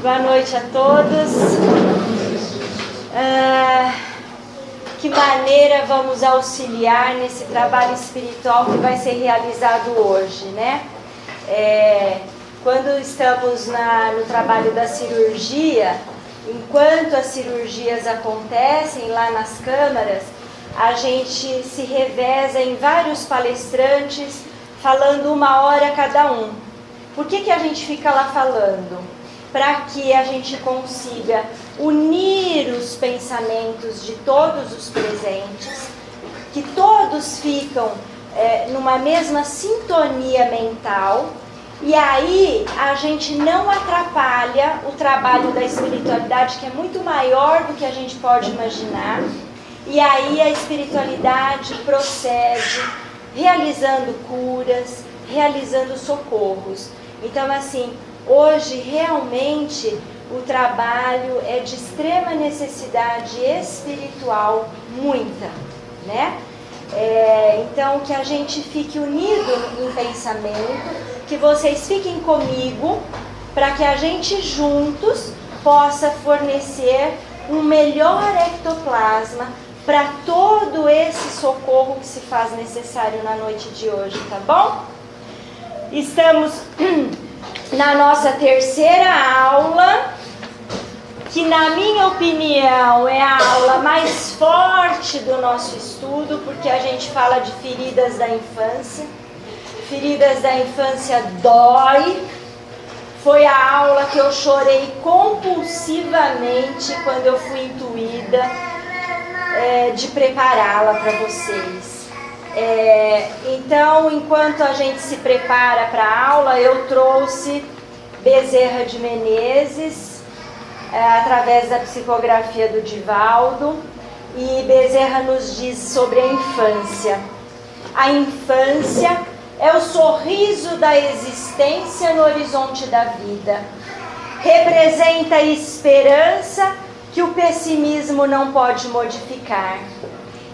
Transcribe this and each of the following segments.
Boa noite a todos. Que maneira vamos auxiliar nesse trabalho espiritual que vai ser realizado hoje, né? Quando estamos no trabalho da cirurgia, enquanto as cirurgias acontecem lá nas câmaras, a gente se reveza em vários palestrantes falando 1 hora cada um. Por que a gente fica lá falando? Para que a gente consiga unir os pensamentos de todos os presentes, que todos ficam numa mesma sintonia mental, e aí a gente não atrapalha o trabalho da espiritualidade, que é muito maior do que a gente pode imaginar, e aí a espiritualidade procede realizando curas, realizando socorros. Então, assim, hoje realmente o trabalho é de extrema necessidade espiritual, muita, né? Então, que a gente fique unido em pensamento, que vocês fiquem comigo, para que a gente juntos possa fornecer um melhor ectoplasma para todo esse socorro que se faz necessário na noite de hoje, tá bom? Estamos na nossa terceira aula, que na minha opinião é a aula mais forte do nosso estudo, porque a gente fala de feridas da infância. Feridas da infância dói. Foi a aula que eu chorei compulsivamente quando eu fui intuída de prepará-la para vocês. Então, enquanto a gente se prepara para a aula, eu trouxe Bezerra de Menezes, através da psicografia do Divaldo, e Bezerra nos diz sobre a infância. A infância é o sorriso da existência no horizonte da vida. Representa a esperança que o pessimismo não pode modificar.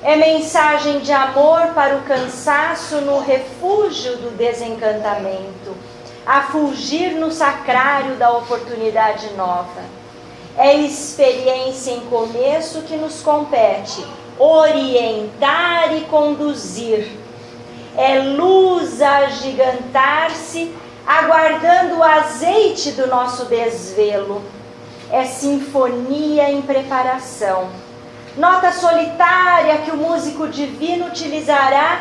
É mensagem de amor para o cansaço no refúgio do desencantamento, a fulgir no sacrário da oportunidade nova. É experiência em começo que nos compete orientar e conduzir. É luz a agigantar-se, aguardando o azeite do nosso desvelo. É sinfonia em preparação. Nota solitária que o músico divino utilizará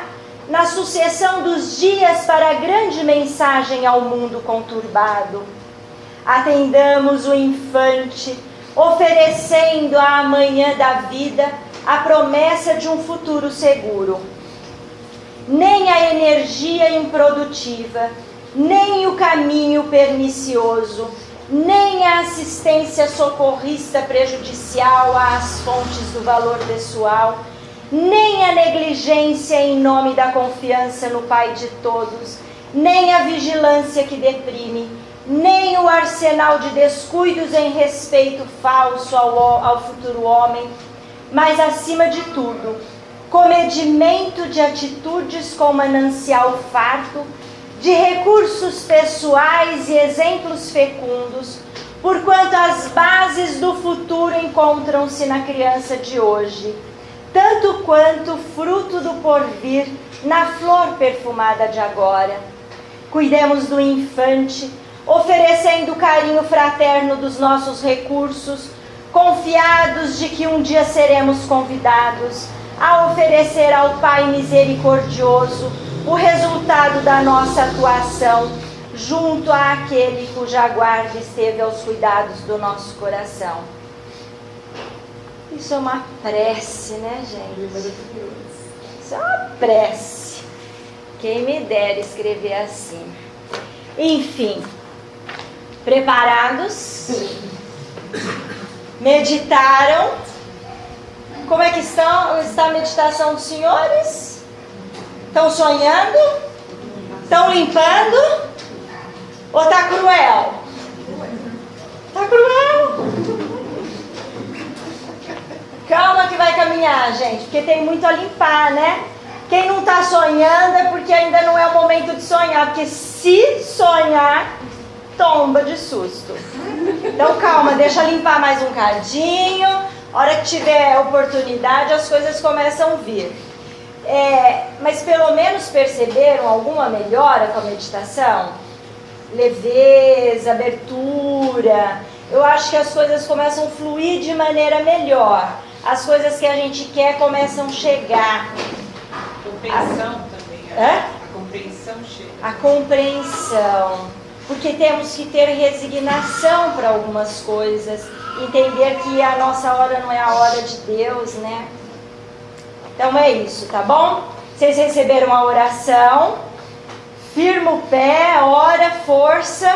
na sucessão dos dias para a grande mensagem ao mundo conturbado. Atendamos o infante, oferecendo à manhã da vida a promessa de um futuro seguro. Nem a energia improdutiva, nem o caminho pernicioso, nem a assistência socorrista prejudicial às fontes do valor pessoal, nem a negligência em nome da confiança no Pai de todos, nem a vigilância que deprime, nem o arsenal de descuidos em respeito falso ao futuro homem, mas, acima de tudo, comedimento de atitudes com manancial farto, de recursos pessoais e exemplos fecundos, porquanto as bases do futuro encontram-se na criança de hoje, tanto quanto fruto do porvir na flor perfumada de agora. Cuidemos do infante, oferecendo o carinho fraterno dos nossos recursos, confiados de que um dia seremos convidados a oferecer ao Pai misericordioso o resultado da nossa atuação junto àquele cuja guarda esteve aos cuidados do nosso coração. Isso é uma prece, né, gente? Isso é uma prece. Quem me dera escrever assim. Enfim, preparados? Meditaram? Como é que está a meditação dos senhores? Estão sonhando? Estão limpando? Ou está cruel? Está cruel? Calma que vai caminhar, gente, porque tem muito a limpar, né? Quem não está sonhando é porque ainda não é o momento de sonhar, porque se sonhar, tomba de susto. Então calma, deixa eu limpar mais um cadinho. Hora que tiver oportunidade, as coisas começam a vir. Mas pelo menos perceberam alguma melhora com a meditação? Leveza, abertura. Eu acho que as coisas começam a fluir de maneira melhor. As coisas que a gente quer começam a chegar. Compreensão também. A compreensão chega. A compreensão. Porque temos que ter resignação para algumas coisas. Entender que a nossa hora não é a hora de Deus, né? Então é isso, tá bom? Vocês receberam a oração. Firma o pé, ora, força.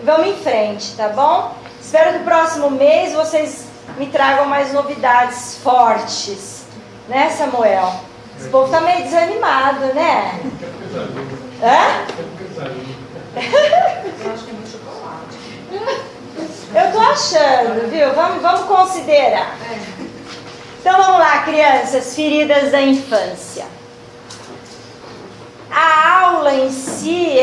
E vamos em frente, tá bom? Espero que no próximo mês vocês me tragam mais novidades fortes. Né, Samuel? Esse povo tá meio desanimado, né? Hã? Eu acho que é muito chocolate. Eu tô achando, viu? Vamos considerar. Então vamos lá, crianças, feridas da infância. A aula em si,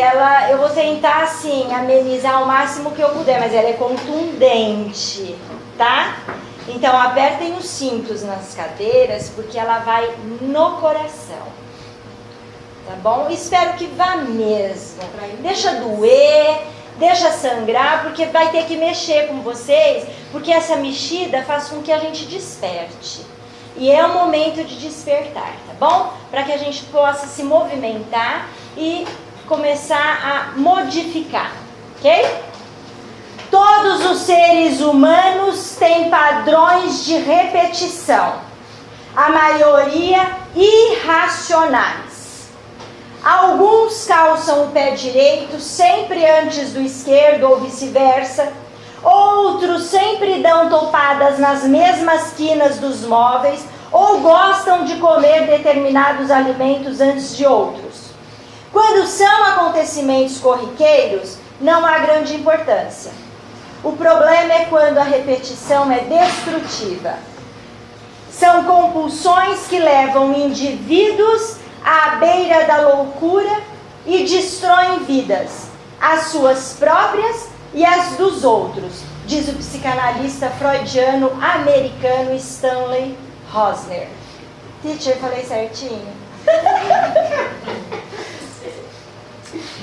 eu vou tentar assim amenizar o máximo que eu puder, mas ela é contundente, tá? Então apertem os cintos nas cadeiras, porque ela vai no coração. Tá bom? Espero que vá mesmo. Deixa doer, deixa sangrar, porque vai ter que mexer com vocês, porque essa mexida faz com que a gente desperte. E é o momento de despertar, tá bom? Para que a gente possa se movimentar e começar a modificar, ok? Todos os seres humanos têm padrões de repetição, a maioria irracionais. Alguns calçam o pé direito sempre antes do esquerdo ou vice-versa. Outros sempre dão topadas nas mesmas quinas dos móveis ou gostam de comer determinados alimentos antes de outros. Quando são acontecimentos corriqueiros, não há grande importância. O problema é quando a repetição é destrutiva. São compulsões que levam indivíduos à beira da loucura e destroem vidas, as suas próprias e as dos outros, diz o psicanalista freudiano americano Stanley Rosner. Teacher, falei certinho?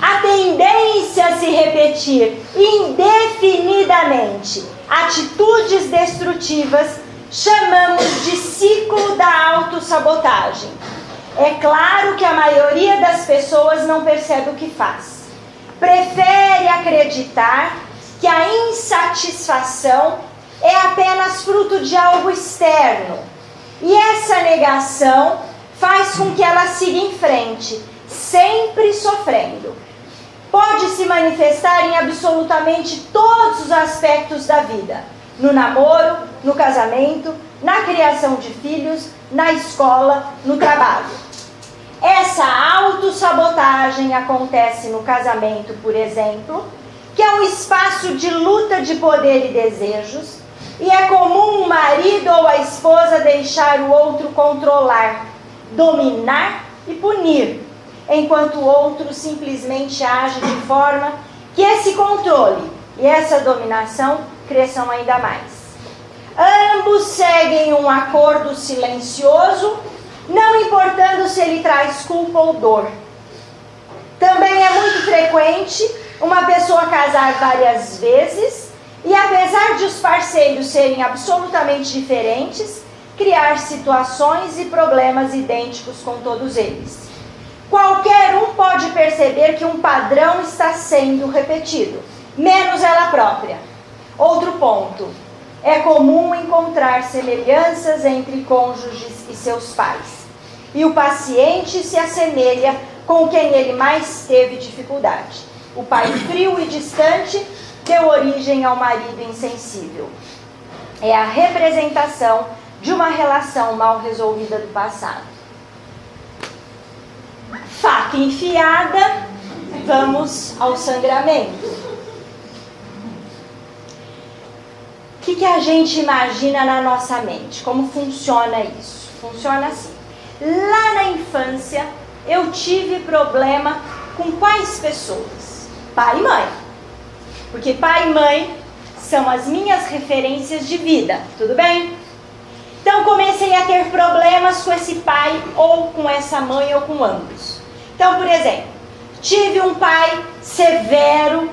A tendência a se repetir indefinidamente atitudes destrutivas chamamos de ciclo da autossabotagem. É claro que a maioria das pessoas não percebe o que faz. Prefere acreditar que a insatisfação é apenas fruto de algo externo. E essa negação faz com que ela siga em frente, sempre sofrendo. Pode se manifestar em absolutamente todos os aspectos da vida. No namoro, no casamento, na criação de filhos, na escola, no trabalho. Essa autossabotagem acontece no casamento, por exemplo, que é um espaço de luta de poder e desejos, e é comum o marido ou a esposa deixar o outro controlar, dominar e punir, enquanto o outro simplesmente age de forma que esse controle e essa dominação cresçam ainda mais. Ambos seguem um acordo silencioso, não importando se ele traz culpa ou dor. Também é muito frequente uma pessoa casar várias vezes e, apesar de os parceiros serem absolutamente diferentes, criar situações e problemas idênticos com todos eles. Qualquer um pode perceber que um padrão está sendo repetido, menos ela própria. Outro ponto. É comum encontrar semelhanças entre cônjuges e seus pais. E o paciente se assemelha com quem ele mais teve dificuldade. O pai frio e distante deu origem ao marido insensível. É a representação de uma relação mal resolvida do passado. Faca enfiada, vamos ao sangramento. O que a gente imagina na nossa mente? Como funciona isso? Funciona assim. Lá na infância, eu tive problema com quais pessoas? Pai e mãe. Porque pai e mãe são as minhas referências de vida, tudo bem? Então comecei a ter problemas com esse pai, ou com essa mãe, ou com ambos. Então, por exemplo, tive um pai severo,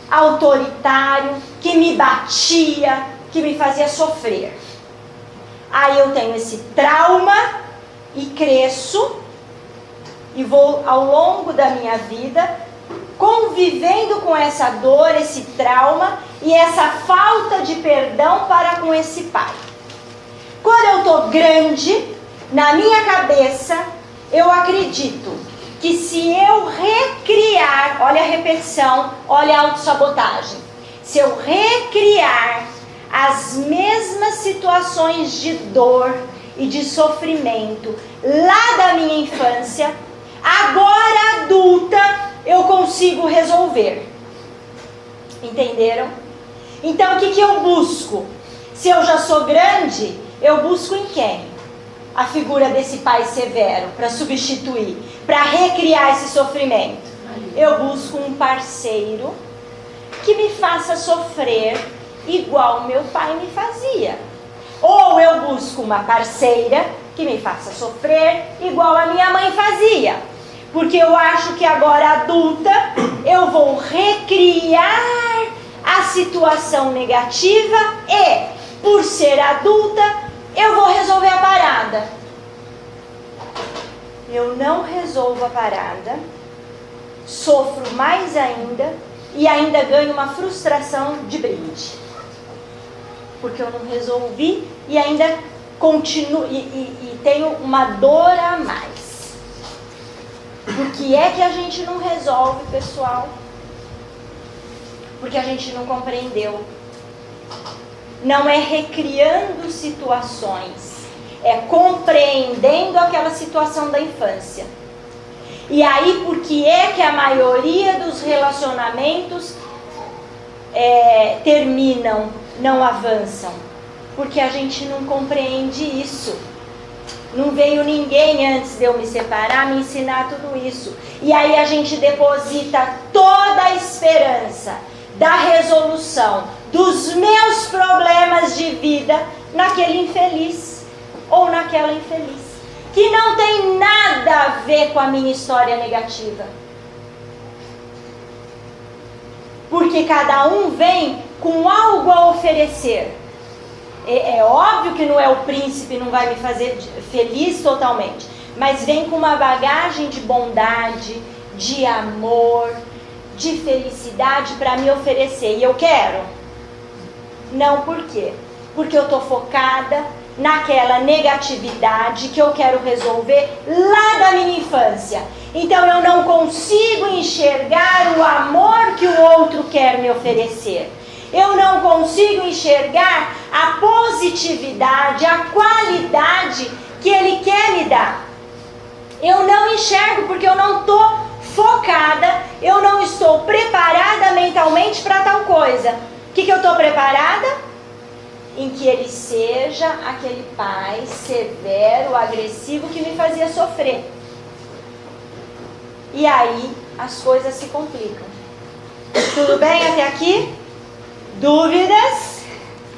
autoritário, que me batia, que me fazia sofrer. Aí eu tenho esse trauma e cresço e vou ao longo da minha vida convivendo com essa dor, esse trauma e essa falta de perdão para com esse pai. Quando eu estou grande, na minha cabeça, eu acredito que se eu recriar, olha a repetição, olha a autossabotagem, se eu recriar as mesmas situações de dor e de sofrimento lá da minha infância, agora adulta, eu consigo resolver. Entenderam? Então o que eu busco? Se eu já sou grande, eu busco em quem? A figura desse pai severo, para substituir, para recriar esse sofrimento. Eu busco um parceiro que me faça sofrer igual meu pai me fazia. Ou eu busco uma parceira que me faça sofrer igual a minha mãe fazia. Porque eu acho que agora adulta eu vou recriar a situação negativa e, por ser adulta, eu vou resolver a parada. Eu não resolvo a parada, sofro mais ainda e ainda ganho uma frustração de brinde. Porque eu não resolvi e ainda continuo e tenho uma dor a mais. Por que é que a gente não resolve, pessoal? Porque a gente não compreendeu. Não é recriando situações, é compreendendo aquela situação da infância. E aí, por que é que a maioria dos relacionamentos terminam, não avançam? Porque a gente não compreende isso. Não veio ninguém antes de eu me separar me ensinar tudo isso. E aí a gente deposita toda a esperança da resolução dos meus problemas de vida naquele infeliz ou naquela infeliz, que não tem nada a ver com a minha história negativa. Porque cada um vem com algo a oferecer. É óbvio que não é o príncipe, não vai me fazer feliz totalmente, mas vem com uma bagagem de bondade, de amor, de felicidade para me oferecer. E eu quero? Não, por quê? Porque eu estou focada naquela negatividade que eu quero resolver lá da minha infância. Então eu não consigo enxergar o amor que o outro quer me oferecer. Eu não consigo enxergar a positividade, a qualidade que ele quer me dar. Eu não enxergo porque eu não estou focada, eu não estou preparada mentalmente para tal coisa. O que eu estou preparada? Em que ele seja aquele pai severo, agressivo que me fazia sofrer. E aí as coisas se complicam. Tudo bem até aqui? Dúvidas?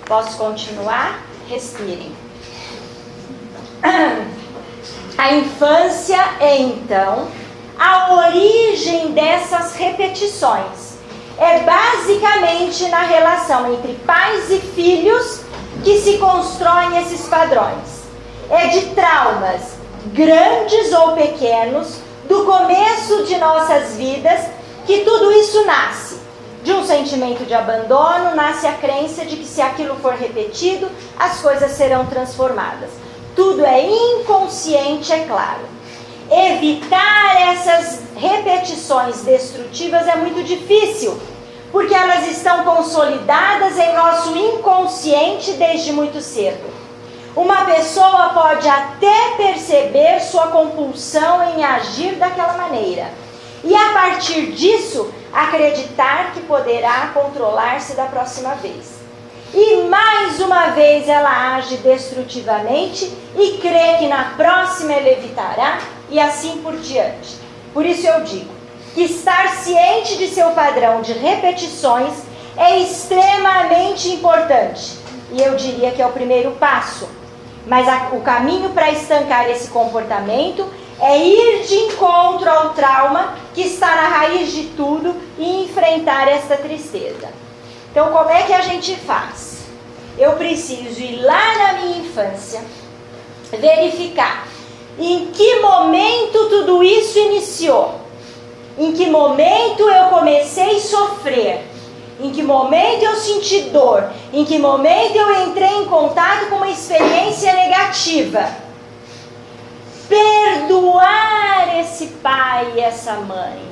Posso continuar? Respirem. A infância é, então, a origem dessas repetições. É basicamente na relação entre pais e filhos que se constroem esses padrões. É de traumas, grandes ou pequenos, do começo de nossas vidas, que tudo isso nasce. De um sentimento de abandono, nasce a crença de que se aquilo for repetido, as coisas serão transformadas. Tudo é inconsciente, é claro. Evitar essas repetições destrutivas é muito difícil, porque elas estão consolidadas em nosso inconsciente desde muito cedo. Uma pessoa pode até perceber sua compulsão em agir daquela maneira, e a partir disso, acreditar que poderá controlar-se da próxima vez. E mais uma vez ela age destrutivamente e crê que na próxima ela evitará, e assim por diante. Por isso eu digo que estar ciente de seu padrão de repetições é extremamente importante. E eu diria que é o primeiro passo. Mas o caminho para estancar esse comportamento é ir de encontro ao trauma que está na raiz de tudo e enfrentar essa tristeza. Então, como é que a gente faz? Eu preciso ir lá na minha infância, verificar em que momento tudo isso iniciou, em que momento eu comecei a sofrer, em que momento eu senti dor, em que momento eu entrei em contato com uma experiência negativa. Perdoar esse pai e essa mãe.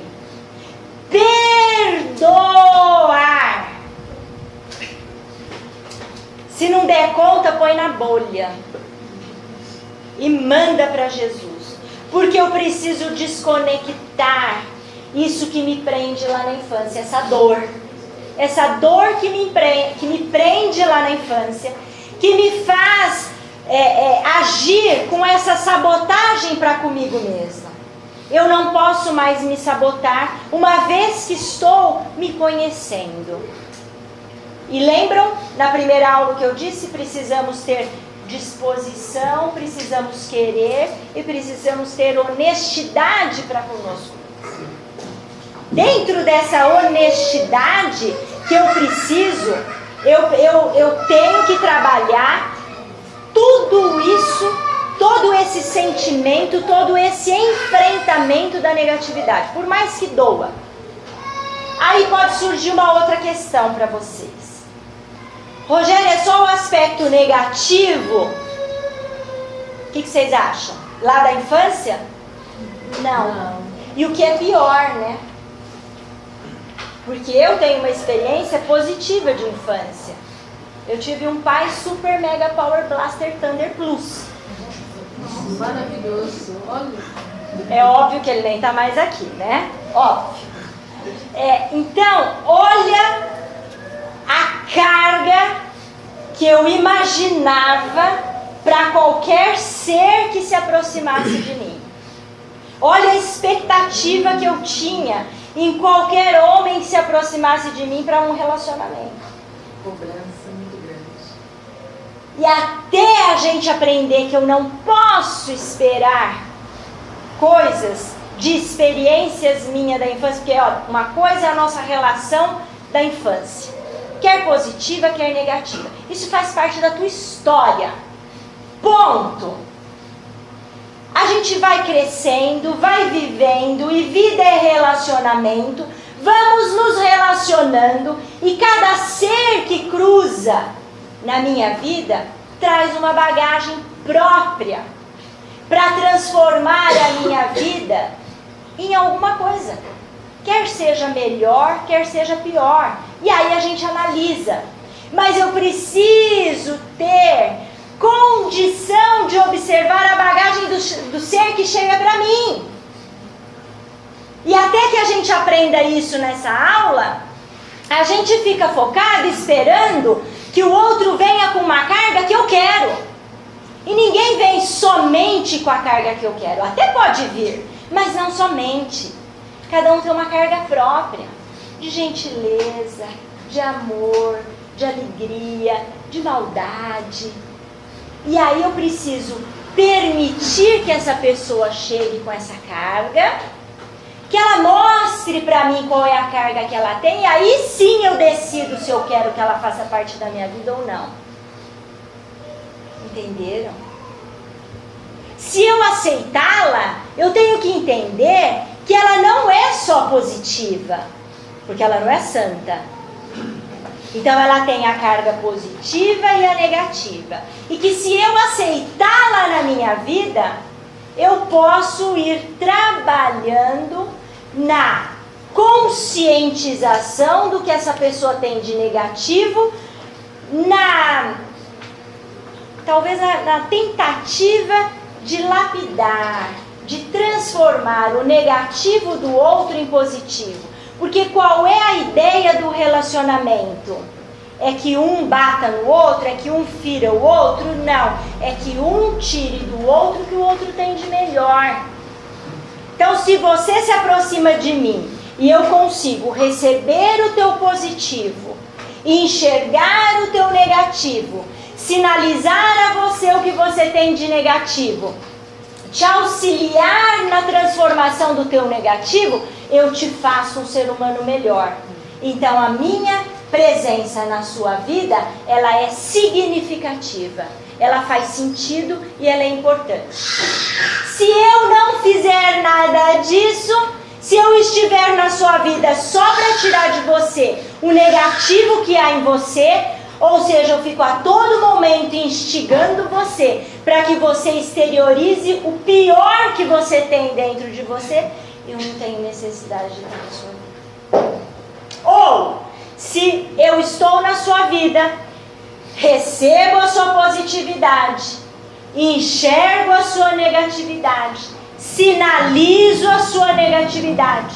Perdoar. Se não der conta, põe na bolha. E manda para Jesus. Porque eu preciso desconectar isso que me prende lá na infância, essa dor. Essa dor que me prende lá na infância, que me faz agir com essa sabotagem para comigo mesma. Eu não posso mais me sabotar, uma vez que estou me conhecendo. E lembram, na primeira aula que eu disse, precisamos ter disposição, precisamos querer e precisamos ter honestidade para conosco. Dentro dessa honestidade que eu preciso, eu tenho que trabalhar tudo isso, todo esse sentimento, todo esse enfrentamento da negatividade, por mais que doa. Aí pode surgir uma outra questão para vocês. Rogério, é só o aspecto negativo? O que vocês acham? Lá da infância? Não. E o que é pior, né? Porque eu tenho uma experiência positiva de infância. Eu tive um pai Super Mega Power Blaster Thunder Plus. Maravilhoso, olha. É óbvio que ele nem tá mais aqui, né? Óbvio. Então, olha a carga que eu imaginava para qualquer ser que se aproximasse de mim. Olha a expectativa que eu tinha em qualquer homem que se aproximasse de mim para um relacionamento. Cobrança muito grande. E até a gente aprender que eu não posso esperar coisas de experiências minhas da infância, porque uma coisa é a nossa relação da infância, quer positiva, quer negativa. Isso faz parte da tua história. Ponto. A gente vai crescendo, vai vivendo, e vida é relacionamento. Vamos nos relacionando, e cada ser que cruza na minha vida traz uma bagagem própria para transformar a minha vida em alguma coisa. Quer seja melhor, quer seja pior. E aí a gente analisa. Mas eu preciso ter condição de observar a bagagem do ser que chega para mim. E até que a gente aprenda isso nessa aula, a gente fica focado esperando que o outro venha com uma carga que eu quero. E ninguém vem somente com a carga que eu quero. Até pode vir, mas não somente. Cada um tem uma carga própria, de gentileza, de amor, de alegria, de maldade. E aí eu preciso permitir que essa pessoa chegue com essa carga, que ela mostre para mim qual é a carga que ela tem, e aí sim eu decido se eu quero que ela faça parte da minha vida ou não. Entenderam? Se eu aceitá-la, eu tenho que entender que ela não é só positiva, porque ela não é santa. Então ela tem a carga positiva e a negativa. E que se eu aceitá-la na minha vida, eu posso ir trabalhando na conscientização do que essa pessoa tem de negativo, talvez na tentativa de lapidar, de transformar o negativo do outro em positivo. Porque qual é a ideia do relacionamento? É que um bata no outro? É que um fira o outro? Não. É que um tire do outro o que o outro tem de melhor. Então, se você se aproxima de mim e eu consigo receber o teu positivo enxergar o teu negativo, sinalizar a você o que você tem de negativo, te auxiliar na transformação do teu negativo, eu te faço um ser humano melhor. Então a minha presença na sua vida, ela é significativa, ela faz sentido e ela é importante. Se eu não fizer nada disso, se eu estiver na sua vida só para tirar de você o negativo que há em você, ou seja, eu fico a todo momento instigando você para que você exteriorize o pior que você tem dentro de você, eu não tenho necessidade de estar na sua vida. Ou, se eu estou na sua vida, recebo a sua positividade, enxergo a sua negatividade, sinalizo a sua negatividade,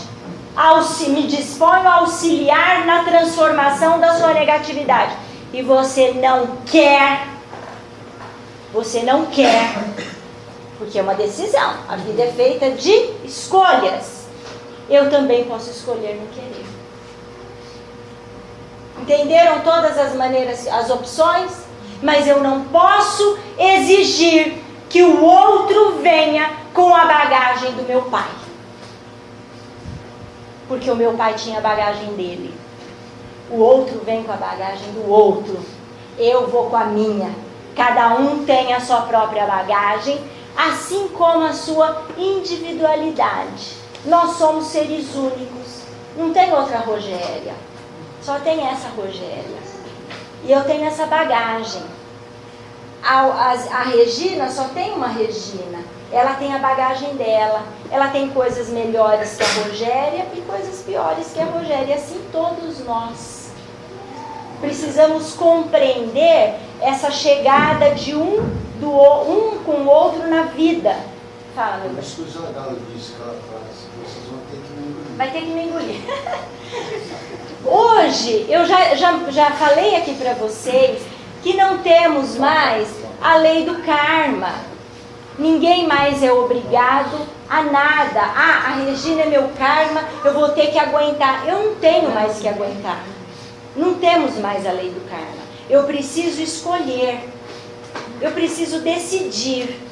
me disponho a auxiliar na transformação da sua negatividade, e você não quer, porque é uma decisão, a vida é feita de escolhas, eu também posso escolher não querer. Entenderam todas as maneiras, as opções? Mas eu não posso exigir que o outro venha com a bagagem do meu pai. Porque o meu pai tinha a bagagem dele. O outro vem com a bagagem do outro. Eu vou com a minha. Cada um tem a sua própria bagagem, assim como a sua individualidade. Nós somos seres únicos. Não tem outra Rogéria. Só tem essa Rogéria. E eu tenho essa bagagem. A Regina só tem uma Regina. Ela tem a bagagem dela. Ela tem coisas melhores que a Rogéria e coisas piores que a Rogéria. E assim todos nós. Precisamos compreender essa chegada de um com o outro na vida. Fala, meu bem. Isso que o Zangalo disse, aquela frase. Vocês vão ter que me engolir. Vai ter que me engolir. Hoje, eu já falei aqui para vocês que não temos mais a lei do karma. Ninguém mais é obrigado a nada. Ah, a Regina é meu karma, eu vou ter que aguentar. Eu não tenho mais que aguentar. Não temos mais a lei do karma. Eu preciso escolher. Eu preciso decidir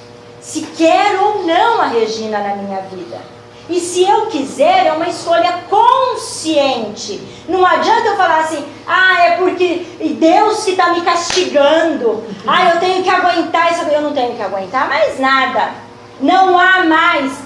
se quero ou não a Regina na minha vida. E se eu quiser, é uma escolha consciente. Não adianta eu falar assim, é porque Deus que está me castigando. Eu tenho que aguentar isso. Eu não tenho que aguentar mais nada. Não há mais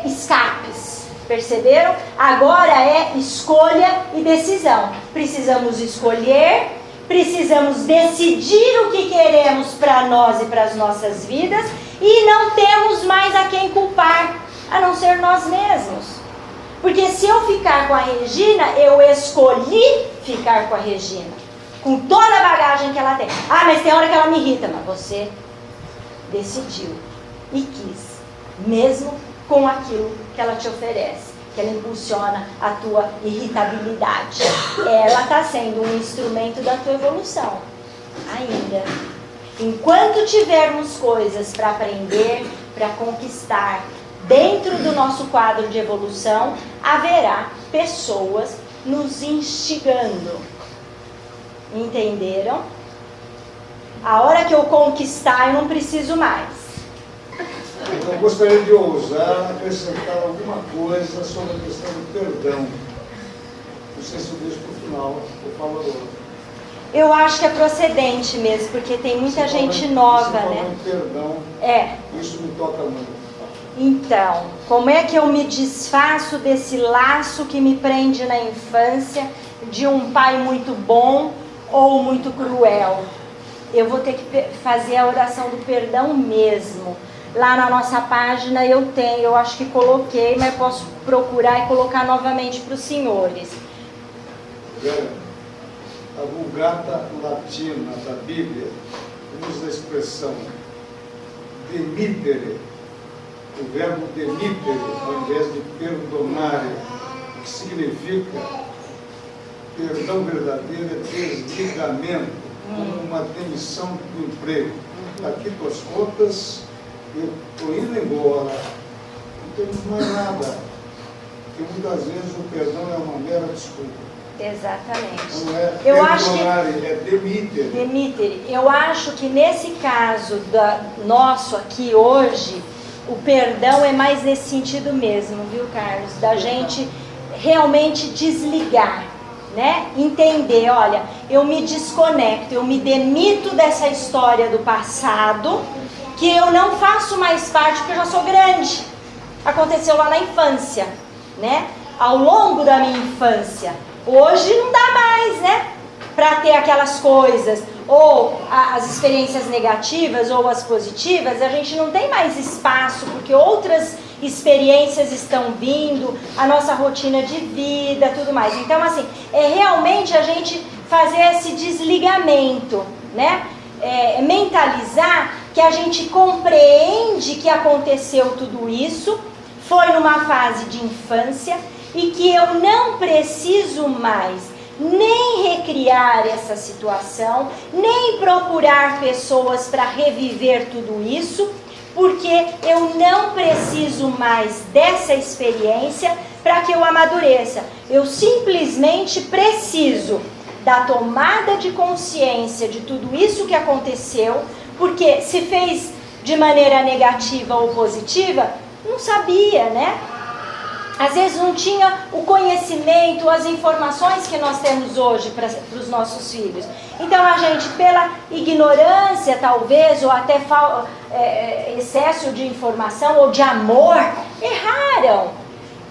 escapes. Perceberam? Agora é escolha e decisão. Precisamos escolher, precisamos decidir o que queremos para nós e para as nossas vidas. E não temos mais a quem culpar, a não ser nós mesmos. Porque se eu ficar com a Regina, eu escolhi ficar com a Regina, com toda a bagagem que ela tem. Mas tem hora que ela me irrita. Mas você decidiu e quis, mesmo com aquilo que ela te oferece, que ela impulsiona a tua irritabilidade. Ela está sendo um instrumento da tua evolução ainda. Enquanto tivermos coisas para aprender, para conquistar, dentro do nosso quadro de evolução, haverá pessoas nos instigando. Entenderam? A hora que eu conquistar, eu não preciso mais. Eu gostaria de ousar acrescentar alguma coisa sobre a questão do perdão. Não sei se eu deixo para o final, eu falo agora. Eu acho que é procedente mesmo, porque tem muita gente nova, né? Perdão, isso me toca muito. Então, como é que eu me desfaço desse laço que me prende na infância, de um pai muito bom ou muito cruel? Eu vou ter que fazer a oração do perdão mesmo. Lá na nossa página eu acho que coloquei, mas posso procurar e colocar novamente para os senhores. A Vulgata Latina da Bíblia usa a expressão demitere, o verbo demitere, ao invés de perdonare, que significa perdão verdadeiro é desligamento, como uma demissão do emprego. Aqui tuas contas, eu estou indo embora, não temos mais nada. Porque muitas vezes o perdão é uma mera desculpa. Exatamente. Não é Eu acho que perdonare, é demitere. demitere. Eu acho que nesse caso nosso aqui hoje, o perdão é mais nesse sentido mesmo, viu, Carlos? Da gente realmente desligar, né? Entender, olha, eu me desconecto, eu me demito dessa história do passado, que eu não faço mais parte porque eu já sou grande. Aconteceu lá na infância, né? Ao longo da minha infância. Hoje não dá mais, né? Para ter aquelas coisas, ou as experiências negativas ou as positivas, a gente não tem mais espaço, porque outras experiências estão vindo, a nossa rotina de vida, tudo mais. Então, assim, é realmente a gente fazer esse desligamento, né? Mentalizar que a gente compreende que aconteceu tudo isso, foi numa fase de infância, e que eu não preciso mais nem recriar essa situação, nem procurar pessoas para reviver tudo isso, porque eu não preciso mais dessa experiência para que eu amadureça. Eu simplesmente preciso da tomada de consciência de tudo isso que aconteceu, porque se fez de maneira negativa ou positiva, não sabia, né? Às vezes não tinha o conhecimento, as informações que nós temos hoje para os nossos filhos. Então a gente, pela ignorância talvez, ou até excesso de informação ou de amor, erraram.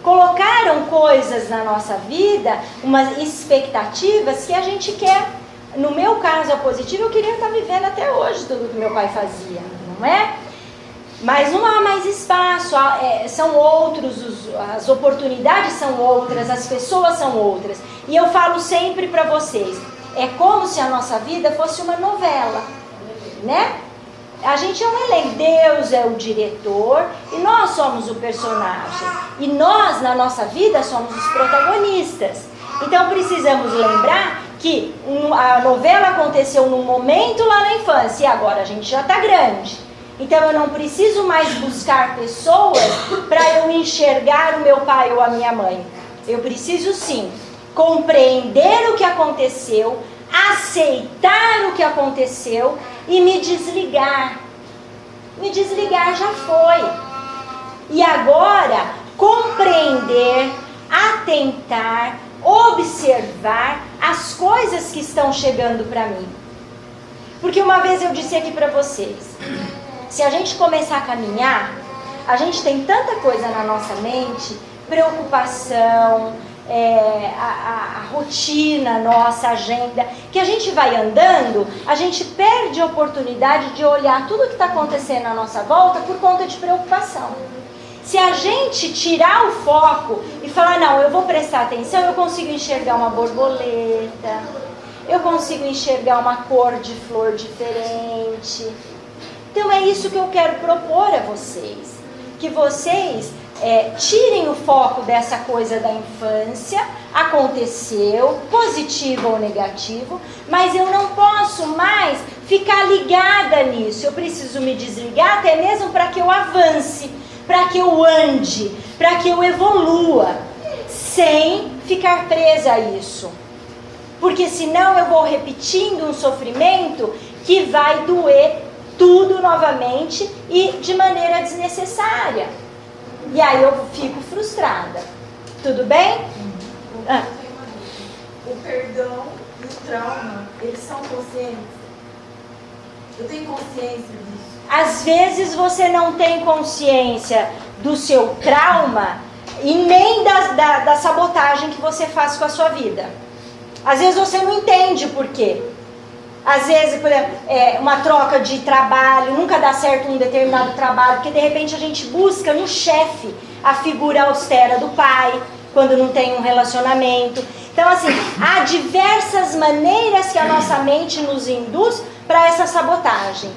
Colocaram coisas na nossa vida, umas expectativas que a gente quer. No meu caso, a positiva, eu queria estar vivendo até hoje tudo que meu pai fazia, não é? Mas não há mais espaço, são outros, as oportunidades são outras, as pessoas são outras. E eu falo sempre para vocês, é como se a nossa vida fosse uma novela, né? A gente é um elenco, Deus é o diretor e nós somos o personagem. E nós, na nossa vida, somos os protagonistas. Então precisamos lembrar que a novela aconteceu num momento lá na infância e agora a gente já está grande. Então eu não preciso mais buscar pessoas para eu enxergar o meu pai ou a minha mãe. Eu preciso sim compreender o que aconteceu, aceitar o que aconteceu e me desligar. Me desligar já foi. E agora compreender, atentar, observar as coisas que estão chegando para mim. Porque uma vez eu disse aqui para vocês, se a gente começar a caminhar, a gente tem tanta coisa na nossa mente, preocupação, a rotina nossa, agenda, que a gente vai andando, a gente perde a oportunidade de olhar tudo que está acontecendo à nossa volta por conta de preocupação. Se a gente tirar o foco e falar, não, eu vou prestar atenção, eu consigo enxergar uma borboleta, eu consigo enxergar uma cor de flor diferente. Então é isso que eu quero propor a vocês, que vocês tirem o foco dessa coisa da infância, aconteceu, positivo ou negativo, mas eu não posso mais ficar ligada nisso, eu preciso me desligar até mesmo para que eu avance, para que eu ande, para que eu evolua, sem ficar presa a isso, porque senão eu vou repetindo um sofrimento que vai doer tudo novamente e de maneira desnecessária. E aí eu fico frustrada. Tudo bem? O perdão e o trauma, eles são conscientes? Eu tenho consciência disso. Às vezes você não tem consciência do seu trauma e nem da sabotagem que você faz com a sua vida. Às vezes você não entende por quê. Às vezes, por exemplo, uma troca de trabalho, nunca dá certo um determinado trabalho, porque de repente a gente busca no chefe a figura austera do pai, quando não tem um relacionamento. Então, assim, há diversas maneiras que a nossa mente nos induz para essa sabotagem.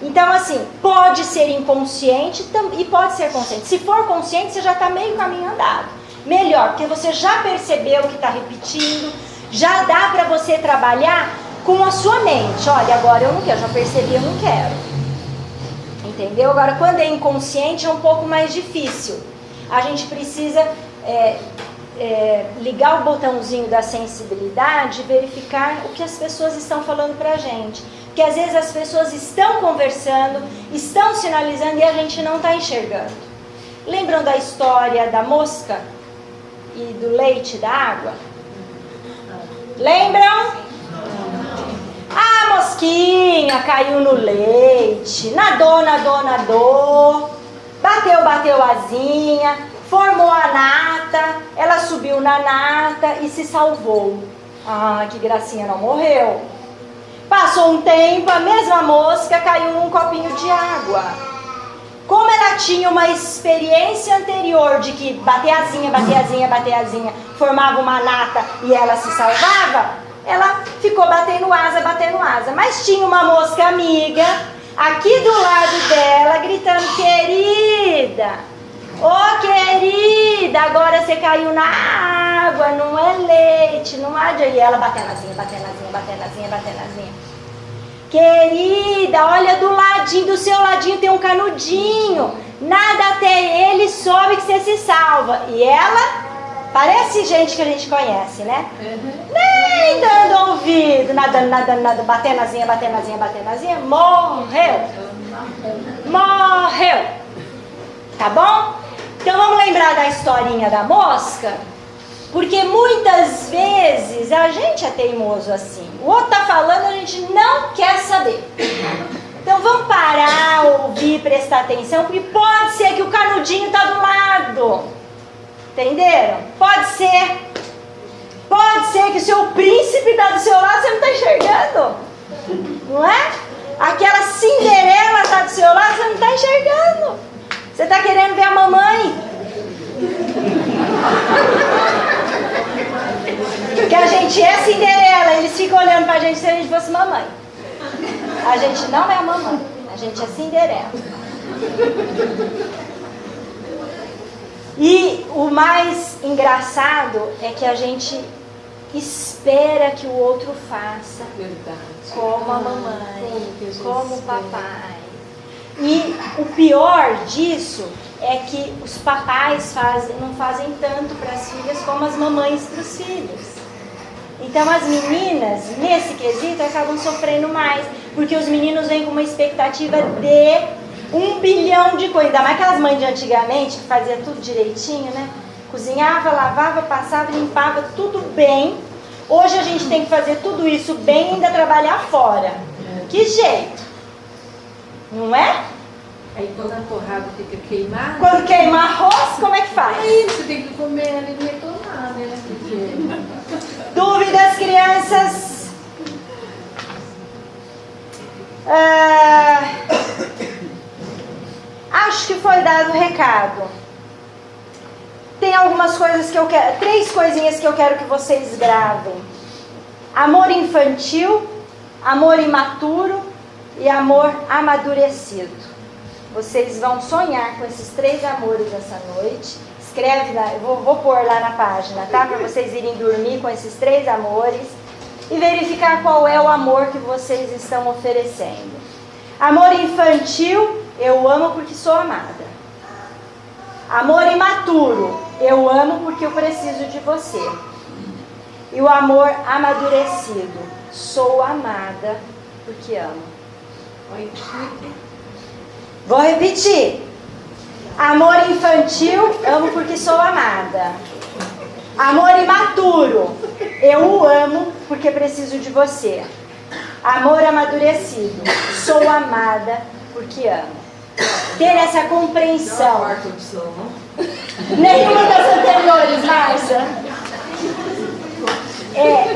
Então, assim, pode ser inconsciente e pode ser consciente. Se for consciente, você já está meio caminho andado. Melhor, porque você já percebeu que está repetindo, já dá para você trabalhar com a sua mente. Olha, agora eu não quero, já percebi, eu não quero. Entendeu? Agora, quando é inconsciente, é um pouco mais difícil. A gente precisa ligar o botãozinho da sensibilidade e verificar o que as pessoas estão falando pra gente. Porque às vezes as pessoas estão conversando, estão sinalizando e a gente não está enxergando. Lembram da história da mosca e do leite e da água? Lembram? A mosquinha caiu no leite, nadou, bateu asinha, formou a nata, ela subiu na nata e se salvou. Ah, que gracinha, não morreu. Passou um tempo, a mesma mosca caiu num copinho de água. Como ela tinha uma experiência anterior de que bater asinha, formava uma nata e ela se salvava, ela ficou batendo asa. Mas tinha uma mosca amiga aqui do lado dela gritando: querida, ô querida, agora você caiu na água, não é leite, não adianta. E ela batendo asinha. Querida, olha do seu ladinho tem um canudinho, nada até ele, sobe que você se salva. E ela, parece gente que a gente conhece, né? Nem dando ouvido, nadando, batendo asinha, morreu. Tá bom? Então vamos lembrar da historinha da mosca, porque muitas vezes a gente é teimoso assim. O outro tá falando, a gente não quer saber. Então vamos parar, ouvir, prestar atenção, porque pode ser que o canudinho tá do lado. Entenderam? Pode ser que o seu príncipe tá do seu lado, você não tá enxergando. Não é? Aquela Cinderela tá do seu lado, você não tá enxergando. Você tá querendo ver a mamãe. Que a gente é Cinderela, eles ficam olhando pra gente se a gente fosse mamãe. A gente não é a mamãe, a gente é Cinderela. E o mais engraçado é que a gente espera que o outro faça. Verdade. Como a mamãe, como o papai. E o pior disso é que os papais não fazem tanto para as filhas como as mamães para os filhos. Então as meninas, nesse quesito, acabam sofrendo mais, porque os meninos vêm com uma expectativa de 1 bilhão de coisas. Ainda mais aquelas mães de antigamente, que fazia tudo direitinho, né? Cozinhava, lavava, passava, limpava, tudo bem. Hoje a gente tem que fazer tudo isso bem e ainda trabalhar fora. Que jeito? Não é? Aí quando a torrada fica queimada... Quando queima arroz, como é que faz? Aí você tem que comer ali e retornar, né? Porque... Dúvidas, crianças? Acho que foi dado o recado. Tem algumas coisas que eu quero... 3 coisinhas que eu quero que vocês gravem. Amor infantil, amor imaturo e amor amadurecido. Vocês vão sonhar com esses 3 amores essa noite. Escreve lá, eu vou pôr lá na página, tá? Para vocês irem dormir com esses 3 amores e verificar qual é o amor que vocês estão oferecendo. Amor infantil, eu amo porque sou amada. Amor imaturo, eu amo porque eu preciso de você. E o amor amadurecido, sou amada porque amo. Vou repetir. Amor infantil, amo porque sou amada. Amor imaturo, eu o amo porque preciso de você. Amor amadurecido, sou amada porque amo. Ter essa compreensão. Nenhuma das anteriores, Márcia.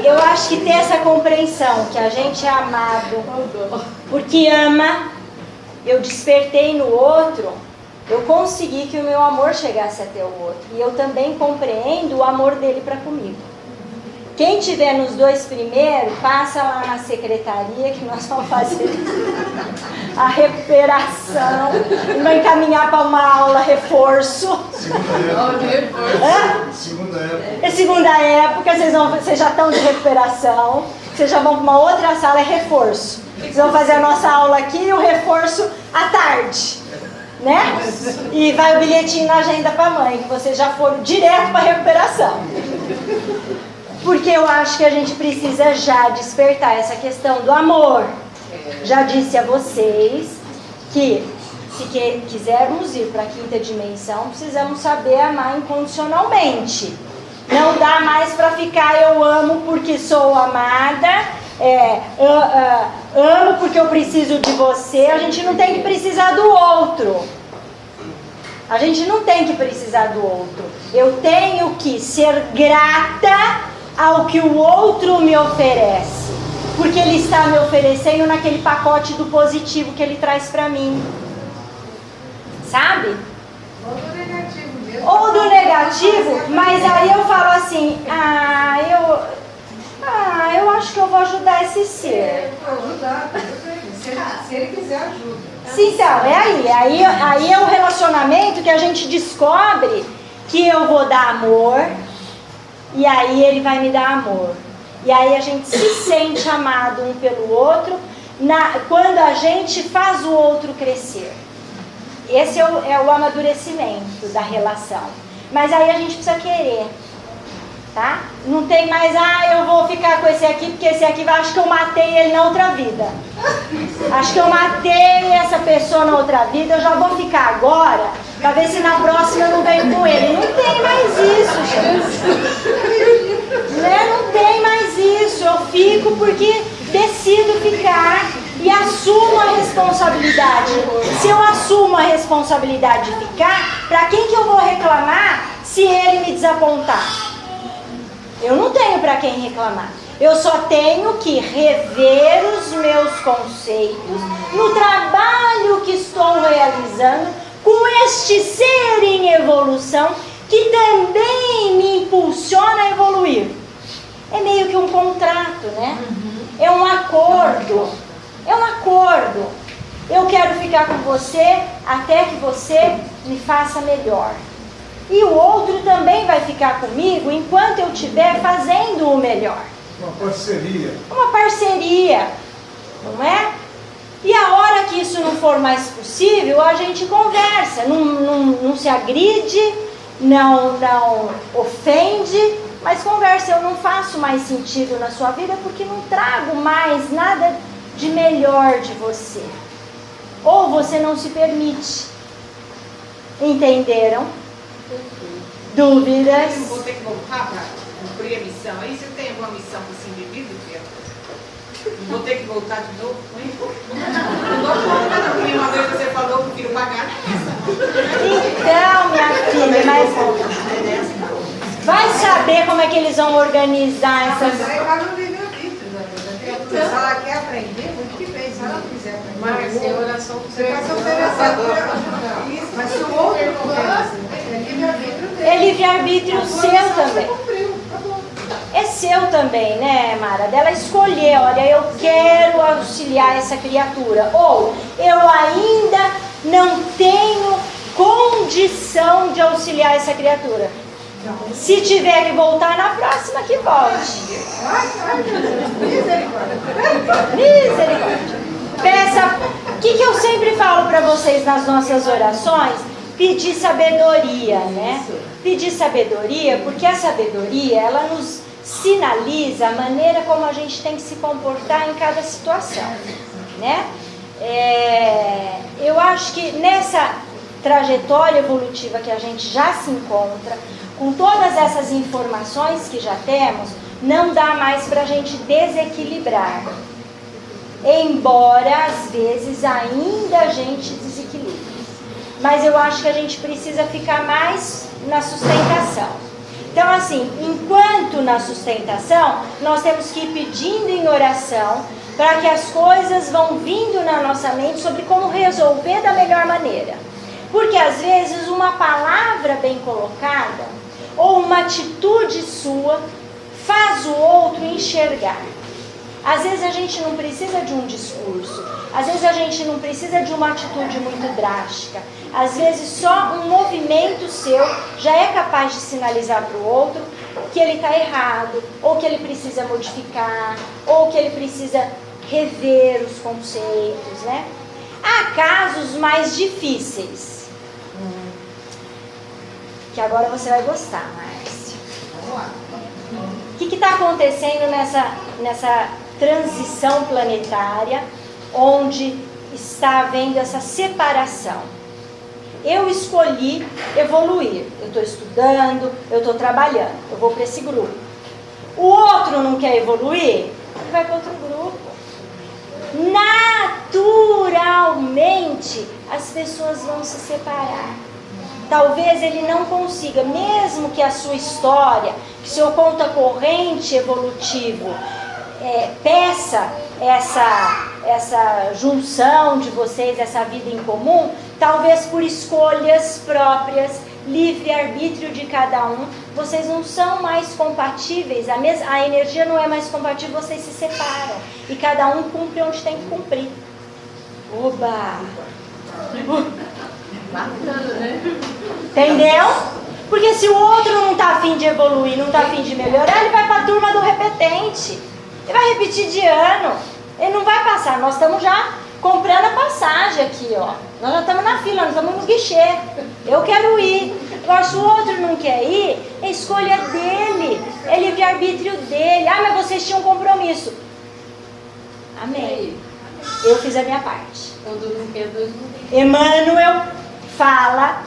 Eu acho que ter essa compreensão que a gente é amado porque ama. Eu despertei no outro, eu consegui que o meu amor chegasse até o outro. E eu também compreendo o amor dele para comigo. Quem tiver nos 2 primeiros, passa lá na secretaria que nós vamos fazer a recuperação. E vai encaminhar para uma aula reforço. Segunda época. É segunda época, vocês já estão de recuperação. Vocês já vão para uma outra sala, é reforço. Vocês vão fazer a nossa aula aqui e o reforço à tarde, né? E vai o bilhetinho na agenda para a mãe, que vocês já foram direto para a recuperação. Porque eu acho que a gente precisa já despertar essa questão do amor. Já disse a vocês que se quisermos ir para a quinta dimensão, precisamos saber amar incondicionalmente. Não dá mais para ficar eu amo porque sou amada, amo porque eu preciso de você. A gente não tem que precisar do outro. A gente não tem que precisar do outro. Eu tenho que ser grata ao que o outro me oferece. Porque ele está me oferecendo naquele pacote do positivo que ele traz para mim. Sabe? Ou do negativo mesmo. Ou do negativo, mas aí eu falo assim, eu acho que eu vou ajudar esse ser. Ajudar, se ele quiser ajuda. Sim, então, aí é o relacionamento que a gente descobre que eu vou dar amor, e aí ele vai me dar amor. E aí a gente se sente amado um pelo outro, quando a gente faz o outro crescer. Esse é o amadurecimento da relação. Mas aí a gente precisa querer, tá? Não tem mais, eu vou ficar com esse aqui, porque esse aqui acho que eu matei ele na outra vida. Acho que eu matei essa pessoa na outra vida, eu já vou ficar agora, pra ver se na próxima eu não venho com ele. Não tem mais isso, gente. Né? Não tem mais isso. Eu fico porque decido ficar e assumo a responsabilidade. Se eu assumo a responsabilidade de ficar, pra quem que eu vou reclamar se ele me desapontar? Eu não tenho para quem reclamar. Eu só tenho que rever os meus conceitos no trabalho que estou realizando com este ser em evolução que também me impulsiona a evoluir. É meio que um contrato, né? É um acordo. É um acordo. Eu quero ficar com você até que você me faça melhor. E o outro também vai ficar comigo enquanto eu estiver fazendo o melhor. Uma parceria. Uma parceria, não é? E a hora que isso não for mais possível, a gente conversa. Não se agride, não ofende, mas conversa. Eu não faço mais sentido na sua vida porque não trago mais nada de melhor de você. Ou você não se permite. Entenderam? Dúvidas? Eu vou ter que voltar para cumprir a missão. Aí você tem alguma missão para esse indivíduo? Vou ter que voltar de novo com ele? Não dou conta, não. Porque uma vez você falou que o filho pagar, não é essa. Então, minha filha, mas vai saber como é que eles vão organizar essas... Mas aí ela não vive a vida, se ela quer aprender, muito que bem. Se ela não quiser aprender, Mas sem oração você está se oferecendo. Isso, mas se o outro não quer, é livre-arbítrio dele. É livre-arbítrio seu também. Cumpriu, tá bom. É seu também, né, Mara? Dela escolher, olha, eu quero auxiliar essa criatura. Ou eu ainda não tenho condição de auxiliar essa criatura. Se tiver que voltar na próxima, que volte. Ai, meu Deus, misericórdia. Misericórdia. Peça, o que eu sempre falo para vocês nas nossas orações? Pedir sabedoria, né? Pedir sabedoria, porque a sabedoria, ela nos sinaliza a maneira como a gente tem que se comportar em cada situação, né? Eu acho que nessa trajetória evolutiva que a gente já se encontra, com todas essas informações que já temos, não dá mais para a gente desequilibrar. Embora, às vezes, ainda a gente desequilibre. Mas eu acho que a gente precisa ficar mais na sustentação. Então, assim, enquanto na sustentação, nós temos que ir pedindo em oração para que as coisas vão vindo na nossa mente sobre como resolver da melhor maneira. Porque, às vezes, uma palavra bem colocada ou uma atitude sua faz o outro enxergar. Às vezes a gente não precisa de um discurso, às vezes a gente não precisa de uma atitude muito drástica. Às vezes só um movimento seu já é capaz de sinalizar para o outro que ele está errado, ou que ele precisa modificar, ou que ele precisa rever os conceitos, né? Há casos mais difíceis, que agora você vai gostar, Márcia. Vamos lá. O que está acontecendo nessa transição planetária, onde está havendo essa separação? Eu escolhi evoluir, eu estou estudando, eu estou trabalhando, eu vou para esse grupo. O outro não quer evoluir, ele vai para outro grupo. Naturalmente, as pessoas vão se separar. Talvez ele não consiga, mesmo que a sua história, que seu conta corrente evolutivo peça essa junção de vocês, essa vida em comum, talvez por escolhas próprias, livre-arbítrio de cada um, vocês não são mais compatíveis, a energia não é mais compatível, vocês se separam e cada um cumpre onde tem que cumprir. Oba! Bacana, né? Entendeu? Porque se o outro não está afim de evoluir, não está afim de melhorar, ele vai para a turma do repetente. Ele vai repetir de ano. Ele não vai passar. Nós estamos já comprando a passagem aqui, ó. Nós já estamos na fila, nós estamos no guichê. Eu quero ir. Agora, se o outro não quer ir, é escolha dele. É livre-arbítrio dele. Ah, mas vocês tinham compromisso. Amém. Eu fiz a minha parte. Quando não quer, dois não tem. Emmanuel fala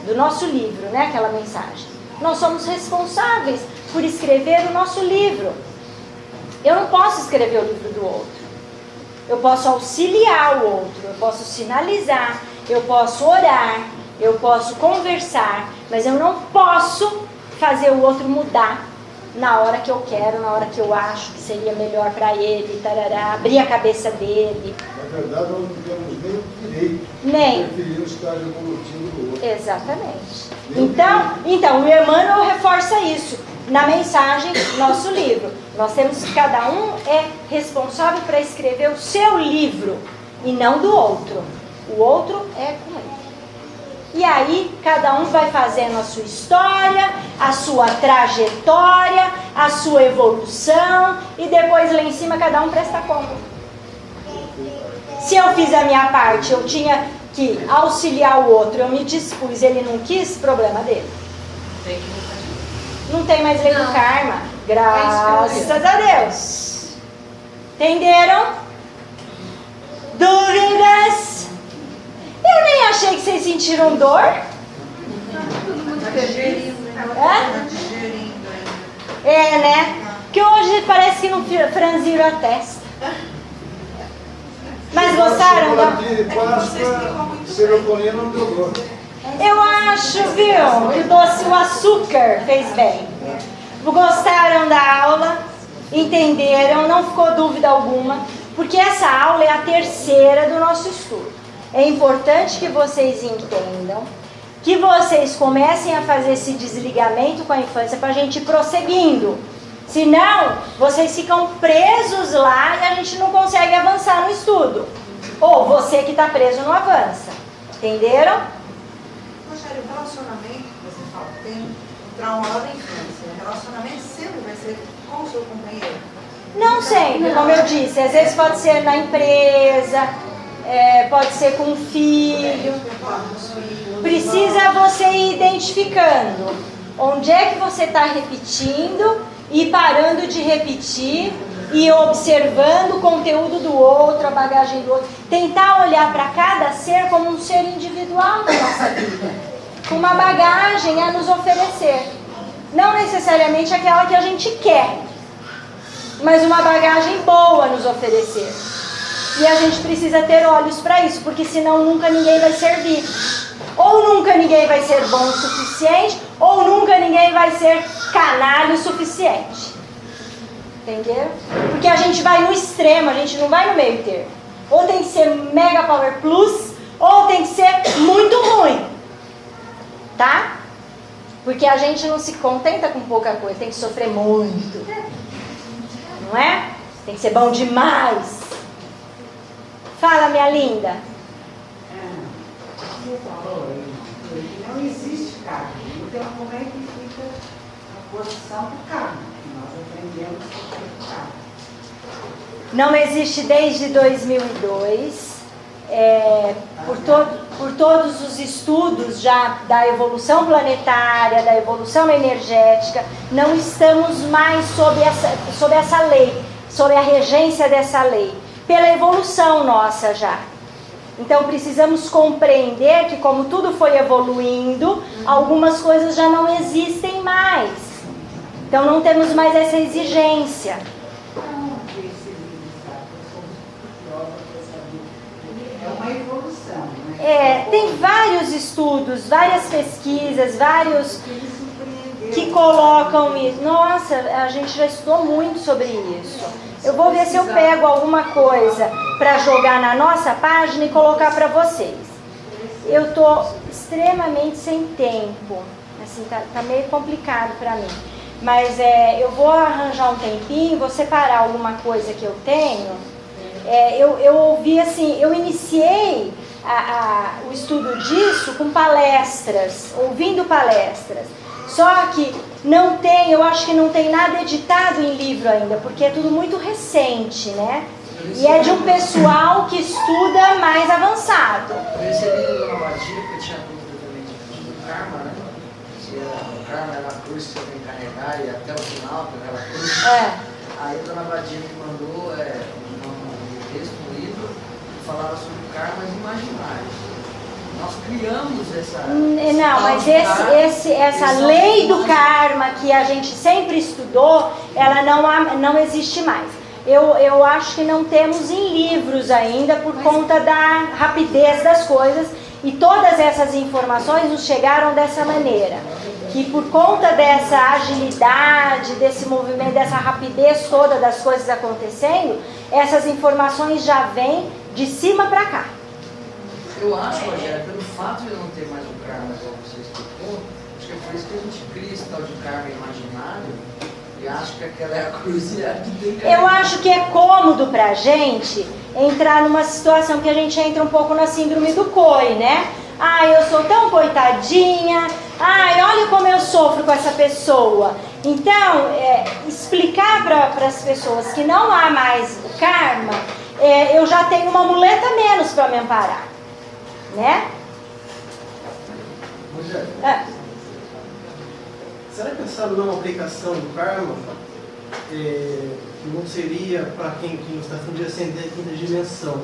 do nosso livro, né? Aquela mensagem. Nós somos responsáveis por escrever o nosso livro. Eu não posso escrever o livro do outro. Eu posso auxiliar o outro, eu posso sinalizar, eu posso orar, eu posso conversar, mas eu não posso fazer o outro mudar na hora que eu quero, na hora que eu acho que seria melhor para ele, tarará, abrir a cabeça dele. Na verdade, nós não temos nem o direito Nem. de preferir o estágio evolutivo do outro. Exatamente. Então, o Emmanuel reforça isso na mensagem do nosso livro. Nós temos que cada um é responsável para escrever o seu livro e não do outro. O outro é com ele. E aí, cada um vai fazendo a sua história, a sua trajetória, a sua evolução, e depois lá em cima cada um presta conta. Se eu fiz a minha parte, eu tinha que auxiliar o outro, eu me dispus, ele não quis, problema dele. Não tem mais lei do karma. Graças a Deus. Entenderam? Dúvidas? Eu nem achei que vocês sentiram dor. É, né? Que hoje parece que não franziram a testa. Mas gostaram da... Serotonina não deu dor. Eu acho, viu? O açúcar fez bem. Gostaram da aula? Entenderam? Não ficou dúvida alguma? Porque essa aula é a terceira do nosso estudo. É importante que vocês entendam, que vocês comecem a fazer esse desligamento com a infância para a gente ir prosseguindo. Senão, vocês ficam presos lá e a gente não consegue avançar no estudo. Ou você que está preso não avança. Entenderam? Rogério, o relacionamento que você fala, tem um trauma lá da infância. O relacionamento sempre vai ser com o seu companheiro? Não sempre, como eu disse. Às vezes pode ser na empresa, pode ser com o filho. Precisa você ir identificando onde é que você está repetindo e parando de repetir e observando o conteúdo do outro, a bagagem do outro. Tentar olhar para cada ser como um ser individual na nossa vida, com uma bagagem a nos oferecer. Não necessariamente aquela que a gente quer, mas uma bagagem boa a nos oferecer. E a gente precisa ter olhos para isso, porque senão nunca ninguém vai servir. Ou nunca ninguém vai ser bom o suficiente, ou nunca ninguém vai ser canalha o suficiente. Entenderam? Porque a gente vai no extremo, a gente não vai no meio termo. Ou tem que ser mega power plus, ou tem que ser muito ruim. Tá? Porque a gente não se contenta com pouca coisa, tem que sofrer muito. Não é? Tem que ser bom demais. Fala, minha linda. Você falou que não existe karma. Então, como é que fica a posição do karma? Nós aprendemos sobre o karma. Não existe desde 2002. por todos os estudos já da evolução planetária, da evolução energética, não estamos mais sob essa lei, sob a regência dessa lei, pela evolução nossa já. Então precisamos compreender que, como tudo foi evoluindo, algumas coisas já não existem mais. Então não temos mais essa exigência. É uma evolução, né? Tem vários estudos, várias pesquisas, vários que colocam isso. Nossa, a gente já estudou muito sobre isso. Eu vou ver se eu pego alguma coisa para jogar na nossa página e colocar para vocês. Eu tô extremamente sem tempo, assim, tá meio complicado para mim. Mas eu vou arranjar um tempinho, vou separar alguma coisa que eu tenho. Eu ouvi assim, eu iniciei o estudo disso com palestras, ouvindo palestras. Só que eu acho que não tem nada editado em livro ainda, porque é tudo muito recente, né? E é de um pessoal que estuda mais avançado. Eu recebi do Dona Badia, porque tinha dúvida também do karma, né? Se o karma era a cruz que você tem que carregar e até o final, aquela cruz. Aí a Dona Badia me mandou um texto, um livro, que falava sobre karmas imaginários. Nós criamos essa... Não, mas essa lei do karma que a gente sempre estudou, ela não existe mais. Eu acho que não temos em livros ainda por conta da rapidez das coisas, e todas essas informações nos chegaram dessa maneira. Que por conta dessa agilidade, desse movimento, dessa rapidez toda das coisas acontecendo, essas informações já vêm de cima para cá. Eu acho, Rogério, pelo fato de eu não ter mais o karma, como você explicou, acho que é por isso que a gente cria esse tal de karma imaginário e acho que aquela é a cruzilhada que tem karma. Eu acho que é cômodo pra gente entrar numa situação que a gente entra um pouco na síndrome do COI, né? Ai, eu sou tão coitadinha, ai, olha como eu sofro com essa pessoa. Então, explicar para as pessoas que não há mais o karma, eu já tenho uma muleta menos para me amparar. Né? Rogério, será que essa não aplicação do karma não seria para quem está falando de ascender a quinta dimensão?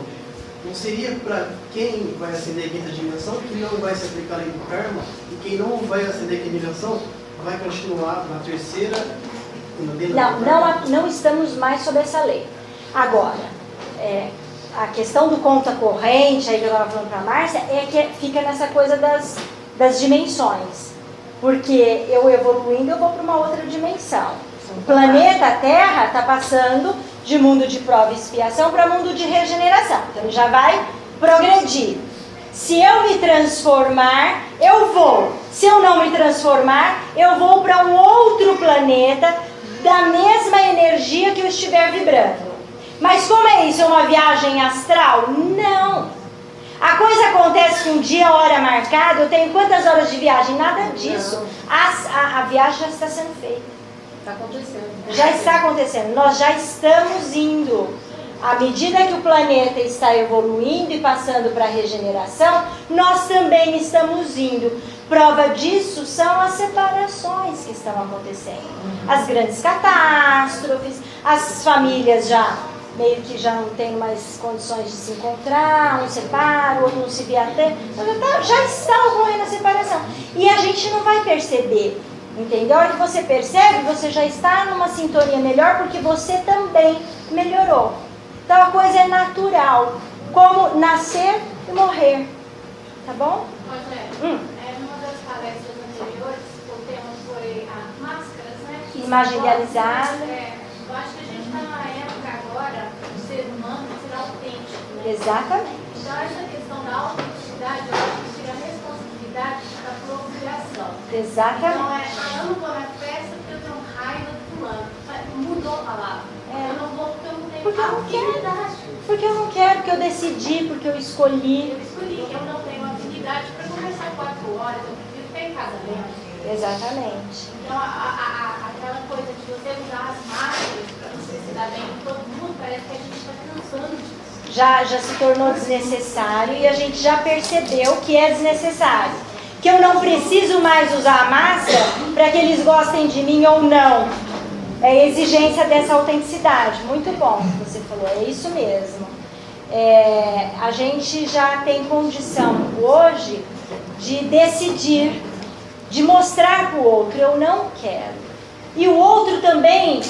Não seria para quem vai ascender a quinta dimensão que não vai se aplicar a lei do karma, e quem não vai ascender a quinta dimensão vai continuar na terceira? Não estamos mais sob essa lei. Agora, a questão do conta corrente, aí que eu estava falando para a Márcia, é que fica nessa coisa das dimensões. Porque eu evoluindo, eu vou para uma outra dimensão. O planeta Terra está passando de mundo de prova e expiação para mundo de regeneração. Então ele já vai progredir. Se eu me transformar, eu vou. Se eu não me transformar, eu vou para um outro planeta da mesma energia que eu estiver vibrando. Mas como é isso? É uma viagem astral? Não. A coisa acontece com um dia, hora marcada, eu tenho quantas horas de viagem? Nada disso. A viagem já está sendo feita. Está acontecendo. Já está acontecendo. Nós já estamos indo. À medida que o planeta está evoluindo e passando para a regeneração, nós também estamos indo. Prova disso são as separações que estão acontecendo. As grandes catástrofes, as famílias já meio que já não tem mais condições de se encontrar, um separa, o outro não se vê até, já está ocorrendo a separação. E a gente não vai perceber, entendeu? A hora que você percebe, você já está numa sintonia melhor, porque você também melhorou. Então a coisa é natural, como nascer e morrer, tá bom? Rogério, numa das palestras anteriores, o tema foi as máscaras, né? Imagem idealizada. Eu acho que a gente está numa época agora, o ser humano ser autêntico, né? Exatamente. Então essa questão da autenticidade, eu acho que tira a responsabilidade da procriação. Exatamente. Então eu não vou na festa porque eu tenho raiva do fulano. Mudou a palavra. Eu não vou porque eu não tenho afinidade. Porque eu não quero, porque eu decidi, porque eu escolhi. Eu não tenho afinidade para conversar 4 horas, eu prefiro ter casamento. Exatamente. Então, aquela coisa de você usar as máscaras para você se dar bem com todo mundo, parece que a gente está cansando disso. já se tornou desnecessário e a gente já percebeu que é desnecessário. Que eu não preciso mais usar a máscara para que eles gostem de mim ou não. É a exigência dessa autenticidade. Muito bom que você falou, é isso mesmo. A gente já tem condição hoje de decidir, de mostrar para o outro, eu não quero. E o outro também,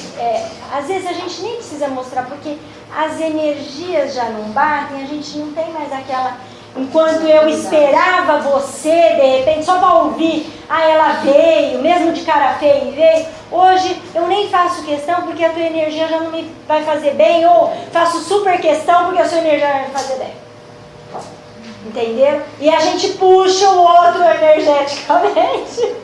às vezes a gente nem precisa mostrar, porque as energias já não batem, a gente não tem mais aquela... Enquanto eu esperava você, de repente, só para ouvir, ela veio, mesmo de cara feia e veio. Hoje eu nem faço questão porque a tua energia já não me vai fazer bem, ou faço super questão porque a sua energia vai me fazer bem. Entenderam? E a gente puxa o outro energeticamente,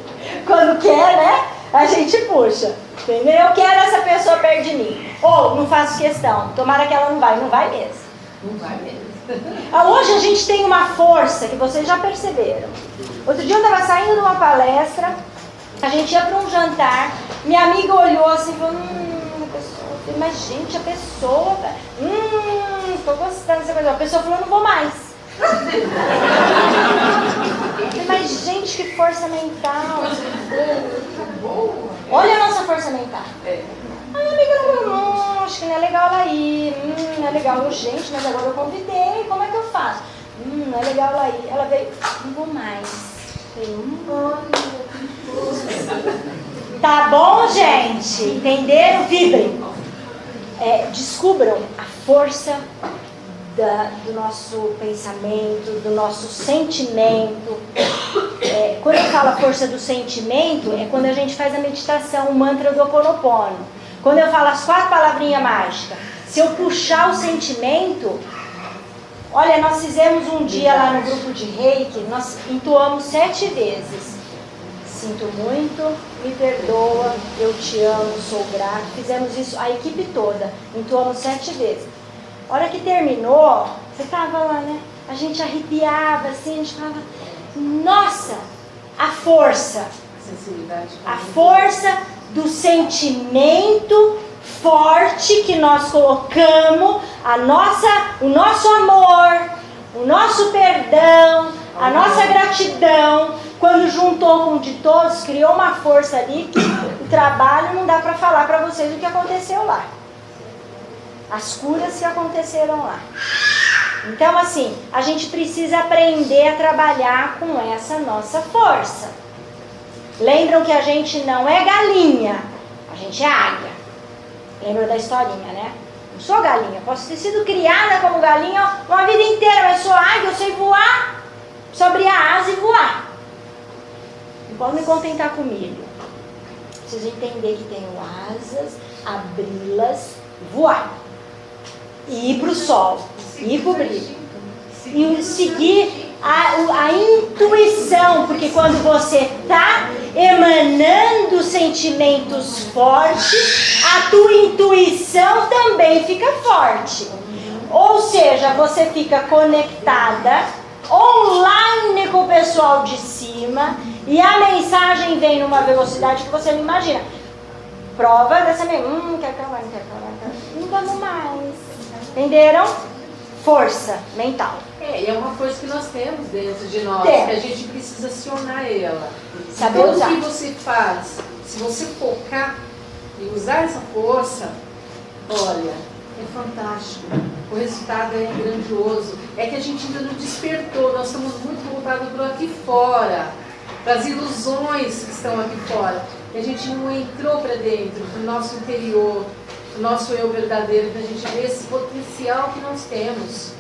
quando quer, né? A gente puxa. Entendeu? Eu quero essa pessoa perto de mim. Ou não faço questão, tomara que ela não vai mesmo. Não vai mesmo. Hoje a gente tem uma força que vocês já perceberam. Outro dia eu estava saindo de uma palestra, a gente ia para um jantar, minha amiga olhou assim e falou, mas gente, a pessoa, estou gostando dessa coisa. A pessoa falou, não vou mais. Mas gente, que força mental. Olha a nossa força mental. Ai, amiga, não, acho que não é legal ela ir. Não é legal, gente, mas agora eu convidei, como é que eu faço? Não é legal ela ir. Ela veio, não vou mais. Tá bom, gente? Entenderam? Vibrem. Descubram a força do nosso pensamento, do nosso sentimento. Quando eu falo a força do sentimento, é quando a gente faz a meditação, o mantra do Ho Oponopono. Quando eu falo as 4 palavrinhas mágicas, se eu puxar o sentimento, olha, nós fizemos um dia lá no grupo de Reiki, nós entoamos 7 vezes. Sinto muito, me perdoa, eu te amo, sou grato. Fizemos isso, a equipe toda, entoamos 7 vezes. A hora que terminou, você estava lá, né? A gente arrepiava assim, a gente falava, nossa, a força. A força do sentimento forte que nós colocamos, o nosso amor, o nosso perdão, a nossa gratidão, quando juntou com o de todos, criou uma força ali que o trabalho não dá para falar para vocês o que aconteceu lá. As curas que aconteceram lá. Então, assim, a gente precisa aprender a trabalhar com essa nossa força. Lembram que a gente não é galinha, a gente é águia. Lembra da historinha, né? Não sou galinha, posso ter sido criada como galinha uma vida inteira, mas sou águia, eu sei voar, preciso abrir a asa e voar. Não posso me contentar com milho. Preciso entender que tenho asas, abri-las, voar. E ir para o sol, ir para o brilho. E seguir a intuição, porque quando você está emanando sentimentos fortes, a tua intuição também fica forte. Ou seja, você fica conectada online com o pessoal de cima e a mensagem vem numa velocidade que você não imagina. Prova dessa mesmo, quer acabar, não vamos mais. Entenderam? Força mental. E é uma coisa que nós temos dentro de nós, Tem. que a gente precisa acionar ela. Saber então, usar. o que você faz, se você focar e usar essa força, olha, é fantástico. O resultado é grandioso. É que a gente ainda não despertou, nós estamos muito voltados para aqui fora, para as ilusões que estão aqui fora. E a gente não entrou para dentro, para o nosso interior, o nosso eu verdadeiro, para a gente ver esse potencial que nós temos,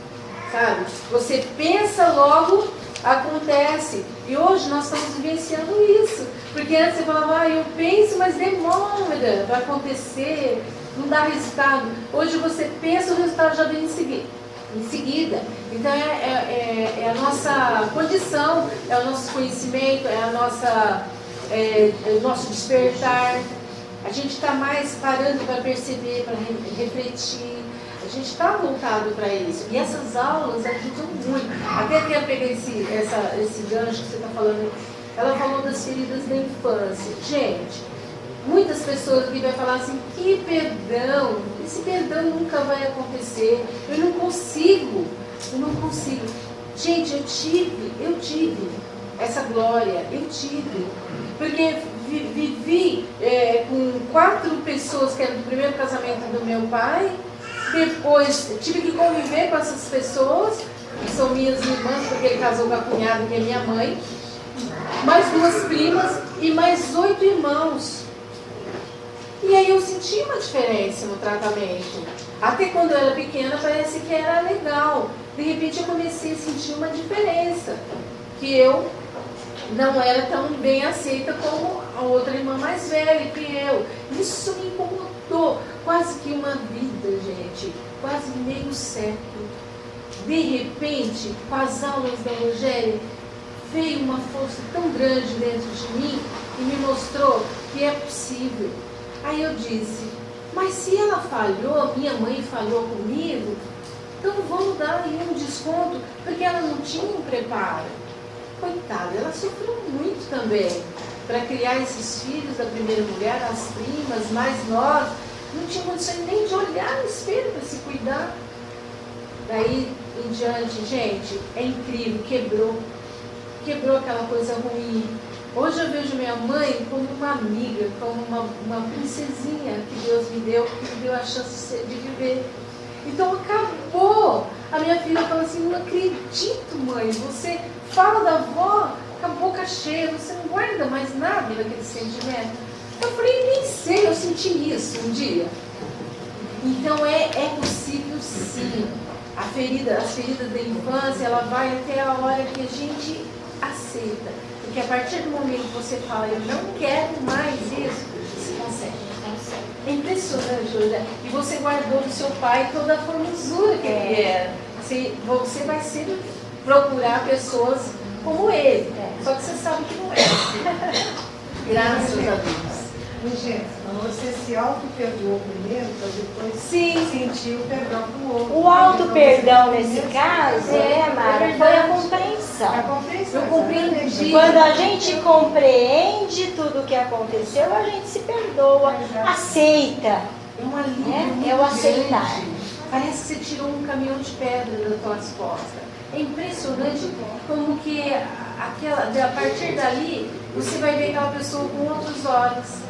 sabe? Você pensa, logo acontece. E hoje nós estamos vivenciando isso. Porque antes você falava, eu penso, mas demora para acontecer, não dá resultado. Hoje você pensa, o resultado já vem em seguida. Então é a nossa condição, é o nosso conhecimento, é o nosso despertar. A gente está mais parando para perceber, para refletir. A gente está voltado para isso. E essas aulas ajudam muito. Até quero pegar esse gancho que você está falando. Ela falou das feridas da infância. Gente, muitas pessoas aqui vão falar assim, que perdão, esse perdão nunca vai acontecer. Eu não consigo eu tive essa glória, eu tive. Porque vivi com 4 pessoas que eram do primeiro casamento do meu pai, depois tive que conviver com essas pessoas, que são minhas irmãs, porque ele casou com a cunhada, que é minha mãe, mais 2 primas e mais 8 irmãos. E aí eu senti uma diferença no tratamento. Até quando eu era pequena parece que era legal. De repente eu comecei a sentir uma diferença, que eu não era tão bem aceita como a outra irmã mais velha que eu. Isso me incomodou. Quase que uma vida, gente. Quase meio século. De repente, com as aulas da Rogéria, veio uma força tão grande dentro de mim e me mostrou que é possível. Aí eu disse, mas se ela falhou, minha mãe falhou comigo, então vamos dar aí um desconto, porque ela não tinha um preparo. Coitada, ela sofreu muito também para criar esses filhos da primeira mulher, as primas, mais nós, não tinha condições nem de olhar no espelho para se cuidar. Daí em diante, gente, é incrível, quebrou aquela coisa ruim. Hoje eu vejo minha mãe como uma amiga, como uma princesinha que Deus me deu, que me deu a chance de viver. Então acabou. A minha filha fala assim, não acredito, mãe, você fala da avó com a boca cheia, você não guarda mais nada daquele sentimento. Eu falei, nem sei, eu senti isso um dia. Então é possível sim. As feridas da infância, ela vai até a hora que a gente aceita. Porque a partir do momento que você fala, eu não quero mais isso, você consegue. É impressionante, Júlia. E você guardou do seu pai toda a formosura que ele era. Você vai sempre procurar pessoas como ele. Só que você sabe que não é. Graças a Deus. Gente, você se auto-perdoou primeiro, para depois sentir o perdão do outro. O auto-perdão nesse caso, Mara, foi a compreensão. A compreensão. Eu compreendi. Quando a gente compreende tudo o que aconteceu, a gente se perdoa, aceita. É uma alívio É o aceitar. Parece que você tirou um caminhão de pedra das tuas costas. É impressionante como que a partir dali você vai ver aquela pessoa com outros olhos,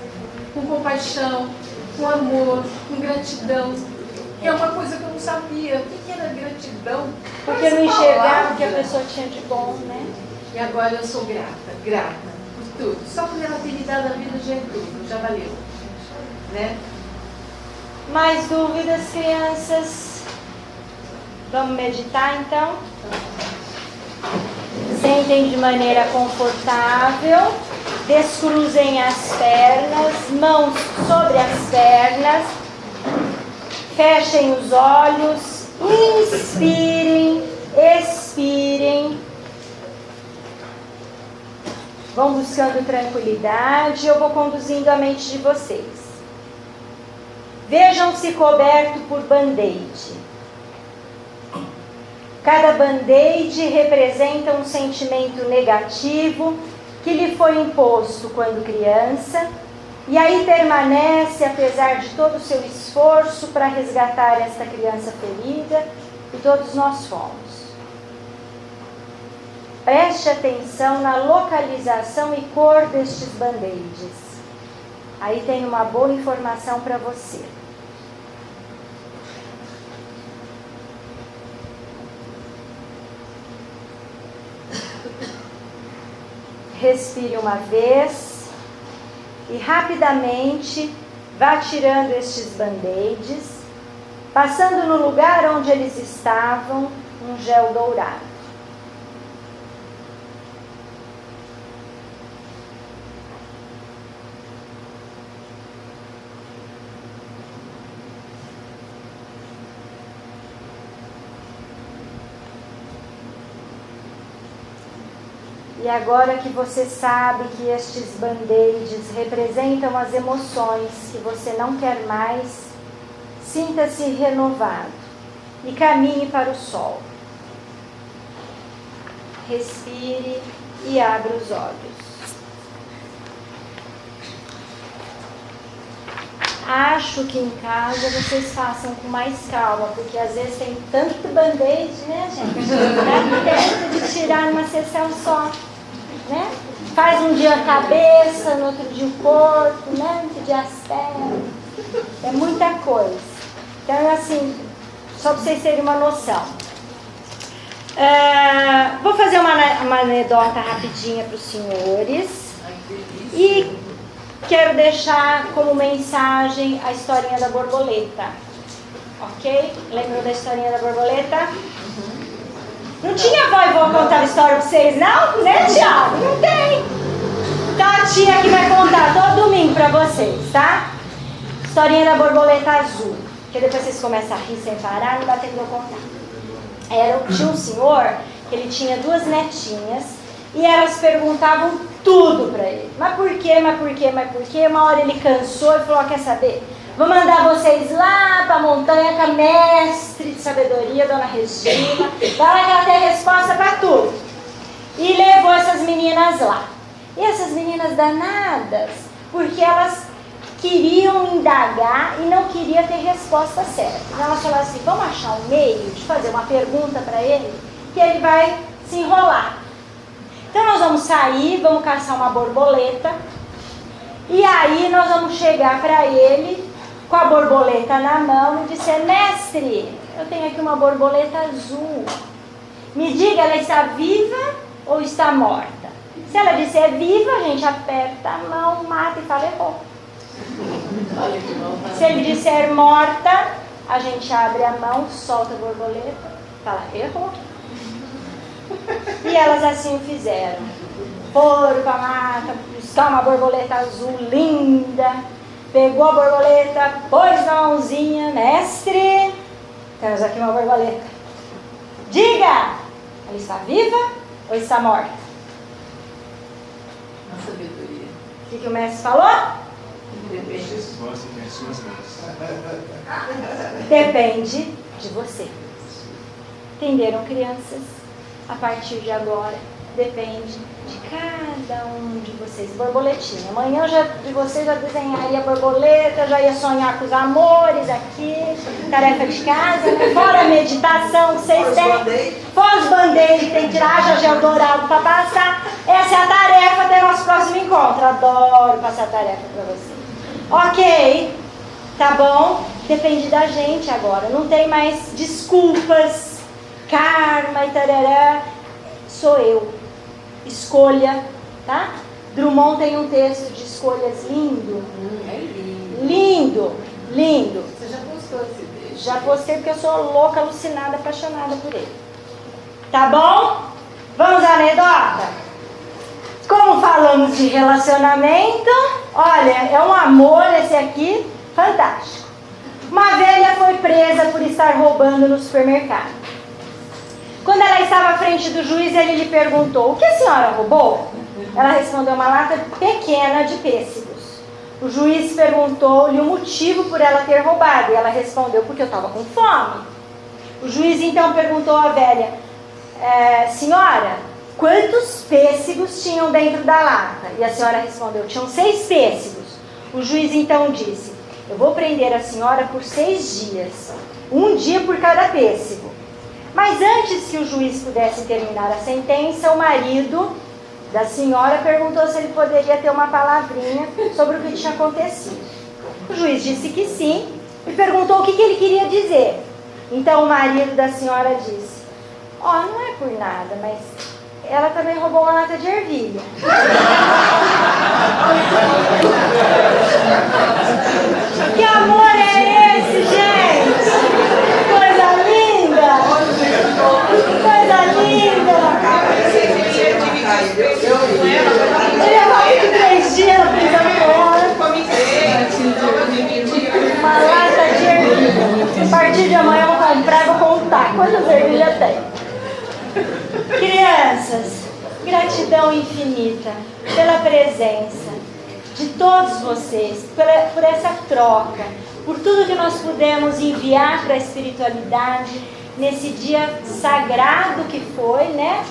com compaixão, com amor, com gratidão. Que é uma coisa que eu não sabia. O que era gratidão? Porque eu não enxergava o que a pessoa tinha de bom, né? E agora eu sou grata por tudo. Só por ela ter me dado a vida já é tudo, já valeu. Né? Mais dúvidas, crianças? Vamos meditar então? Sentem de maneira confortável, descruzem as pernas, mãos sobre as pernas, fechem os olhos, inspirem, expirem. Vão buscando tranquilidade, eu vou conduzindo a mente de vocês. Vejam-se coberto por band-aid. Cada band-aid representa um sentimento negativo que lhe foi imposto quando criança, e aí permanece apesar de todo o seu esforço para resgatar esta criança ferida, e todos nós fomos. Preste atenção na localização e cor destes band-aids. Aí tem uma boa informação para você. Respire uma vez e rapidamente vá tirando estes band-aids, passando no lugar onde eles estavam um gel dourado. E agora que você sabe que estes band-aids representam as emoções que você não quer mais, sinta-se renovado e caminhe para o sol. Respire e abra os olhos. acho que em casa vocês façam com mais calma, porque às vezes tem tanto band-aid, né, gente? Dá tempo de tirar numa sessão só, né? Faz um dia a cabeça, no outro dia o corpo, né? No outro dia as pernas. É muita coisa. Então, assim, só para vocês terem uma noção. Vou fazer uma anedota rapidinha para os senhores. E quero deixar como mensagem a historinha da borboleta. Ok? Lembrou da historinha da borboleta? Não tinha avó e vó contar a história pra vocês, não? Né, Thiago? Não tem. Então a tia que vai contar todo domingo pra vocês, tá? Historinha da borboleta azul. Porque depois vocês começam a rir sem parar, não dá tempo de eu contar. Tinha um senhor que ele tinha 2 netinhas e elas perguntavam tudo pra ele. Mas por quê, mas por quê, mas por quê? Uma hora ele cansou e falou, quer saber? Vou mandar vocês lá pra montanha com a mestre de sabedoria, Dona Regina. Vai lá que ela tem resposta pra tudo. E levou essas meninas lá. E essas meninas danadas, porque elas queriam indagar e não queriam ter resposta certa. Então elas falaram assim, vamos achar um meio de fazer uma pergunta pra ele, que ele vai se enrolar. Então nós vamos sair, vamos caçar uma borboleta, e aí nós vamos chegar para ele com a borboleta na mão e dizer, mestre, eu tenho aqui uma borboleta azul. Me diga, ela está viva ou está morta? Se ela disser viva, a gente aperta a mão, mata e fala, errou. Se ele disser morta, a gente abre a mão, solta a borboleta, fala, errou. E elas assim o fizeram. Foram para a mata, buscar uma borboleta azul linda. Pegou a borboleta, pôs na mãozinha. Mestre, temos aqui uma borboleta. Diga, ela está viva ou está morta? Na sabedoria. O que o mestre falou? Depende. Depende de você. Entenderam, crianças? A partir de agora, depende de cada um de vocês. Borboletinha. Amanhã de vocês já desenharia a borboleta, já ia sonhar com os amores aqui, tarefa de casa, né? Fora a meditação que vocês têm. Fora os band-aid, tem que tirar já gel dourado para passar. Essa é a tarefa até nosso próximo encontro. Adoro passar a tarefa para vocês. Ok, tá bom? Depende da gente agora. Não tem mais desculpas, karma e tarará. Sou eu. Escolha, tá? Drummond tem um texto de escolhas lindo. É lindo. Lindo, lindo. Você já postou esse texto? Já postei porque eu sou louca, alucinada, apaixonada por ele. Tá bom? Vamos à anedota? Como falamos de relacionamento, olha, é um amor esse aqui, fantástico. Uma velha foi presa por estar roubando no supermercado. Quando ela estava à frente do juiz, ele lhe perguntou, o que a senhora roubou? Ela respondeu, uma lata pequena de pêssegos. O juiz perguntou-lhe o motivo por ela ter roubado, e ela respondeu, porque eu estava com fome. O juiz então perguntou à velha, senhora, quantos pêssegos tinham dentro da lata? E a senhora respondeu, tinham 6 pêssegos. O juiz então disse, eu vou prender a senhora por 6 dias, 1 dia por cada pêssego. Mas antes que o juiz pudesse terminar a sentença, o marido da senhora perguntou se ele poderia ter uma palavrinha sobre o que tinha acontecido. O juiz disse que sim e perguntou o que ele queria dizer. Então o marido da senhora disse, não é por nada, mas ela também roubou uma lata de ervilha. Que amor é esse, gente? Coisa linda! Coisa linda! Eu ia falar que 3 dias na prisão com ela. Uma lata de ervilha. A partir de amanhã eu vou comprar e vou contar quantas ervilhas tem. Crianças, gratidão infinita pela presença de todos vocês, por essa troca, por tudo que nós pudemos enviar para a espiritualidade nesse dia sagrado que foi, né?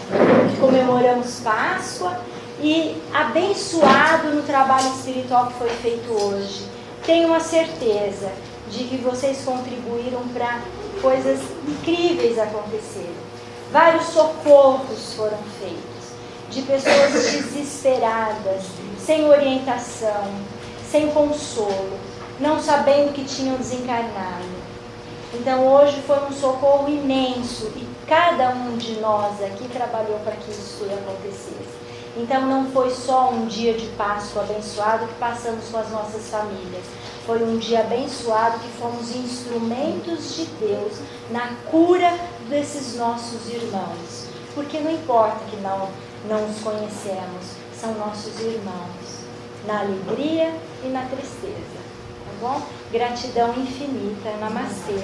Que comemoramos Páscoa, e abençoado no trabalho espiritual que foi feito hoje. tenho uma certeza de que vocês contribuíram para coisas incríveis acontecerem. Vários socorros foram feitos, de pessoas desesperadas, sem orientação, sem consolo, não sabendo que tinham desencarnado. Então hoje foi um socorro imenso e cada um de nós aqui trabalhou para que isso acontecesse. Então não foi só um dia de Páscoa abençoado que passamos com as nossas famílias. Foi um dia abençoado que fomos instrumentos de Deus na cura desses nossos irmãos. Porque não importa que não os conhecemos, são nossos irmãos, na alegria e na tristeza. Tá bom? Gratidão infinita. Namastê.